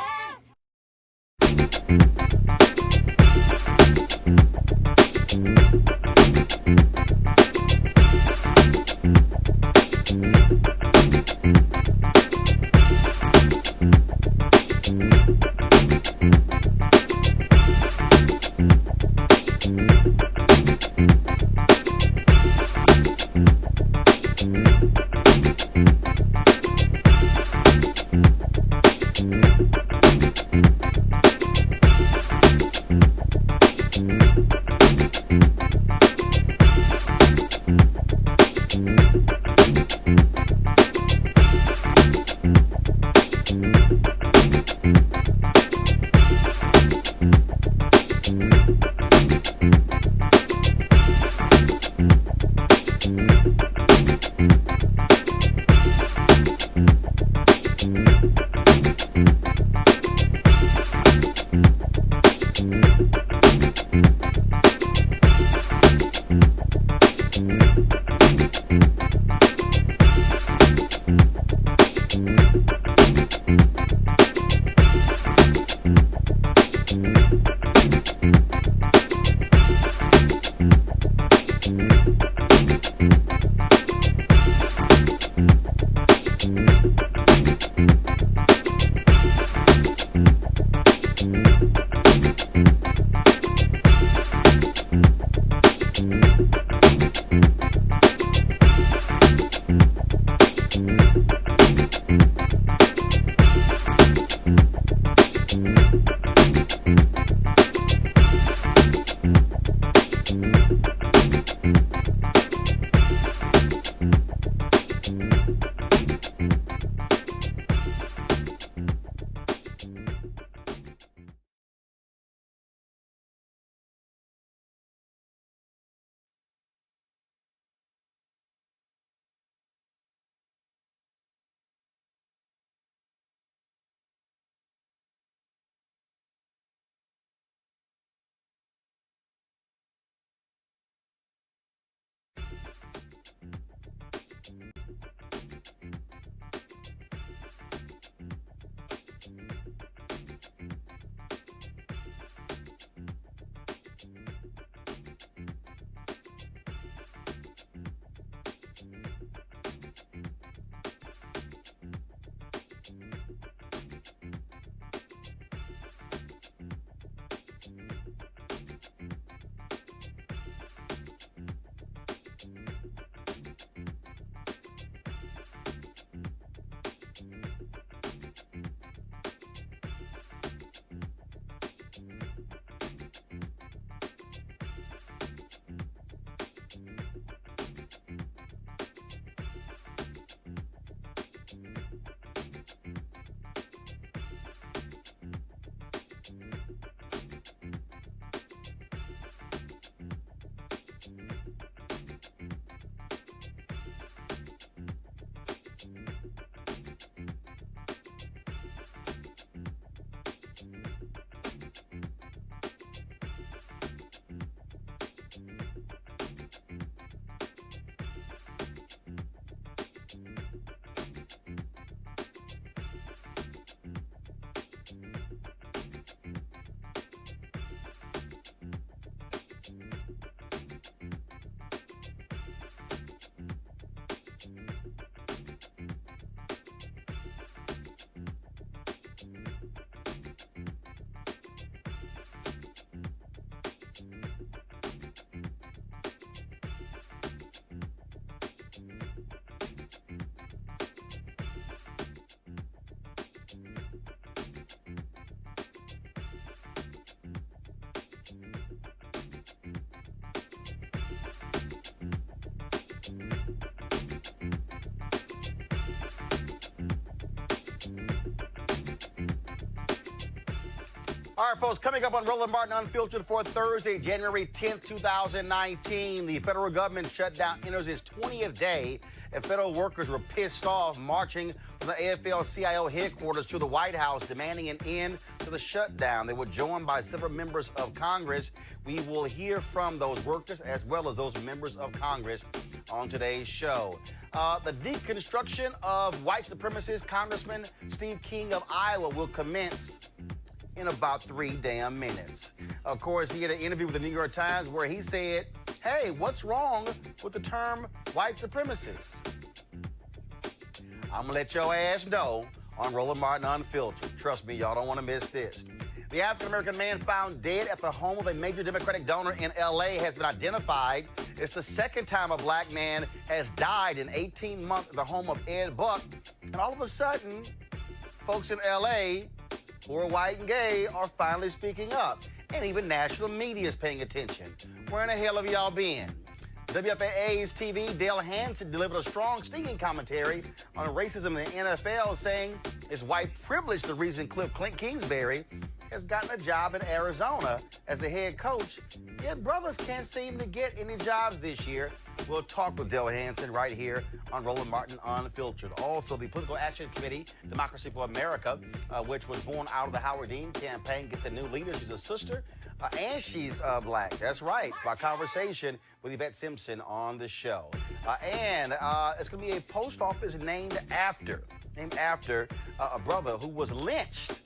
All right, folks, coming up on Roland Martin Unfiltered for Thursday, January 10th, 2019, the federal government shutdown enters its 20th day, and federal workers were pissed off, marching from the AFL-CIO headquarters to the White House, demanding an end to the shutdown. They were joined by several members of Congress. We will hear from those workers as well as those members of Congress on today's show. The deconstruction of white supremacist Congressman Steve King of Iowa will commence in about 3 damn minutes. Of course, he had an interview with the New York Times where he said, hey, what's wrong with the term white supremacist? I'm gonna let your ass know on Roland Martin Unfiltered. Trust me, y'all don't wanna miss this. The African-American man found dead at the home of a major Democratic donor in LA has been identified. It's the second time a black man has died in 18 months at the home of Ed Buck. And all of a sudden, folks in LA who are white and gay are finally speaking up. And even national media is paying attention. Where in the hell have y'all been? WFAA's TV, Dale Hansen, delivered a strong, stinging commentary on racism in the NFL, saying it's white privilege the reason Cliff Kingsbury has gotten a job in Arizona as the head coach. Yet brothers can't seem to get any jobs this year. We'll talk with Dale Hansen right here on Roland Martin Unfiltered. Also, the Political Action Committee, Democracy for America, which was born out of the Howard Dean campaign, gets a new leader. She's a sister, and she's black. That's right. My conversation with Yvette Simpson on the show. And it's going to be a post office named after a brother who was lynched.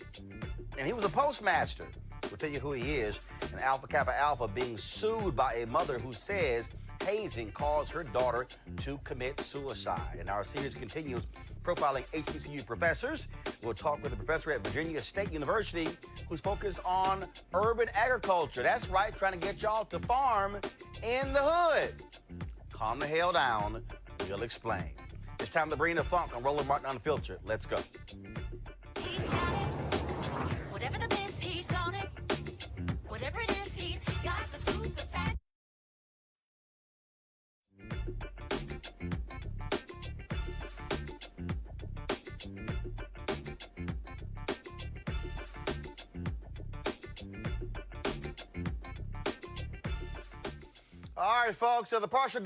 And he was a postmaster. We'll tell you who he is. And Alpha Kappa Alpha being sued by a mother who says hazing caused her daughter to commit suicide. And our series continues profiling HBCU professors. We'll talk with a professor at Virginia State University who's focused on urban agriculture. That's right, trying to get y'all to farm in the hood. Calm the hell down. We'll explain. It's time to bring the funk on Roland Martin Unfiltered. Let's go. He's got it. Whatever the biz, he's on it. Whatever it is, he's got the scoop, the fact. All right, folks, so the partial